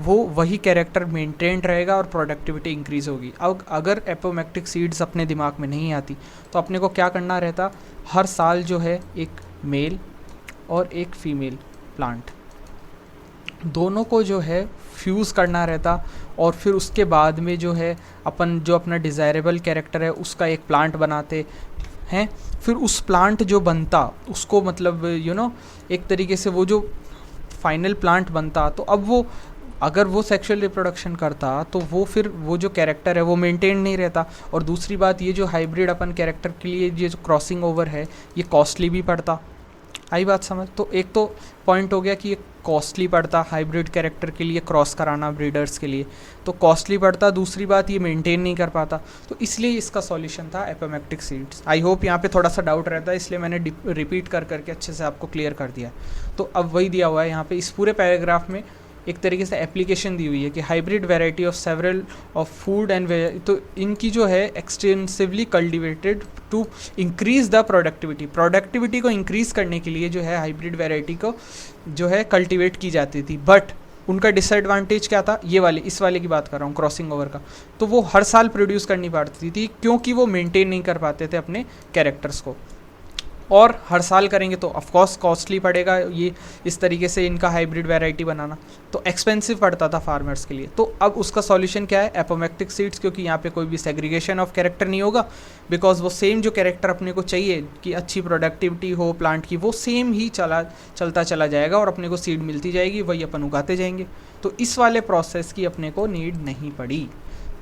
वो वही कैरेक्टर मेंटेन रहेगा और प्रोडक्टिविटी इंक्रीज़ होगी। अब अगर एपोमेक्टिक सीड्स अपने दिमाग में नहीं आती तो अपने को क्या करना रहता? हर साल जो है एक मेल और एक फीमेल प्लांट दोनों को जो है फ्यूज़ करना रहता, और फिर उसके बाद में जो है अपन जो अपना डिज़ायरेबल कैरेक्टर है उसका एक प्लांट बनाते हैं। फिर उस प्लांट जो बनता उसको मतलब एक तरीके से वो जो फाइनल प्लांट बनता, तो अब वो अगर वो सेक्सुअल रिप्रोडक्शन करता तो वो फिर वो जो कैरेक्टर है वो मेंटेन नहीं रहता। और दूसरी बात, ये जो हाइब्रिड अपन कैरेक्टर के लिए ये जो क्रॉसिंग ओवर है ये कॉस्टली भी पड़ता। आई बात समझ? तो एक तो पॉइंट हो गया कि ये कॉस्टली पड़ता हाइब्रिड कैरेक्टर के लिए क्रॉस कराना ब्रीडर्स के लिए, तो कॉस्टली पड़ता। दूसरी बात, ये मेंटेन नहीं कर पाता, तो इसलिए इसका सॉल्यूशन था एपोमेक्टिक सीड्स। आई होप यहाँ पे थोड़ा सा डाउट रहता है, इसलिए मैंने रिपीट कर करके अच्छे से आपको क्लियर कर दिया। तो अब वही दिया हुआ है यहाँ पे इस पूरे पैराग्राफ में, एक तरीके से एप्लीकेशन दी हुई है कि hybrid variety of several of food and, तो इनकी जो है extensively cultivated to increase the productivity को इंक्रीज़ करने के लिए जो है हाइब्रिड वैरायटी को जो है कल्टिवेट की जाती थी। बट उनका डिसएडवांटेज क्या था? ये वाले, इस वाले की बात कर रहा हूँ, क्रॉसिंग ओवर का। तो वो हर साल प्रोड्यूस करनी पड़ती थी क्योंकि वो मेंटेन नहीं कर पाते थे अपने कैरेक्टर्स को, और हर साल करेंगे तो ऑफकोर्स कॉस्टली पड़ेगा ये इस तरीके से इनका हाइब्रिड वैरायटी बनाना, तो एक्सपेंसिव पड़ता था फार्मर्स के लिए। तो अब उसका सॉल्यूशन क्या है? एपोमेक्टिक सीड्स, क्योंकि यहाँ पे कोई भी सेग्रीगेशन ऑफ कैरेक्टर नहीं होगा, बिकॉज वो सेम जो कैरेक्टर अपने को चाहिए कि अच्छी प्रोडक्टिविटी हो प्लांट की, वो सेम ही चलता चला जाएगा और अपने को सीड मिलती जाएगी, वही अपन उगाते जाएंगे। तो इस वाले प्रोसेस की अपने को नीड नहीं पड़ी,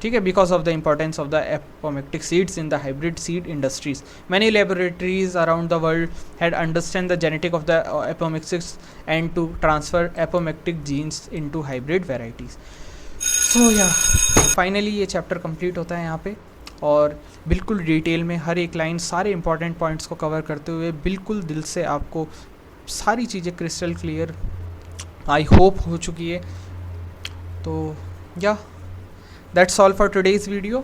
ठीक है, because of the importance of the apomictic seeds in the hybrid seed industries. Many laboratories around the world had understand the genetic of the apomictics and to transfer apomictic genes into hybrid varieties. So या finally ये chapter complete होता है यहाँ पे, और बिल्कुल detail में हर एक लाइन सारे इंपॉर्टेंट पॉइंट्स को कवर करते हुए बिल्कुल दिल से आपको सारी चीज़ें क्रिस्टल क्लियर आई होप हो चुकी है। तो या that's all for today's video.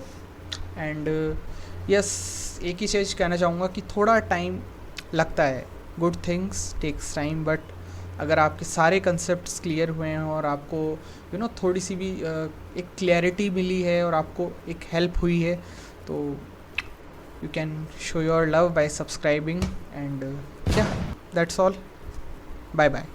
And yes, एक ही चीज़ कहना चाहूँगा कि थोड़ा टाइम लगता है, good things takes time, but अगर आपके सारे कंसेप्ट्स क्लियर हुए हैं और आपको थोड़ी सी भी एक क्लैरिटी मिली है और आपको एक हेल्प हुई है, तो you can show your love by subscribing, and yeah, that's all. Bye bye.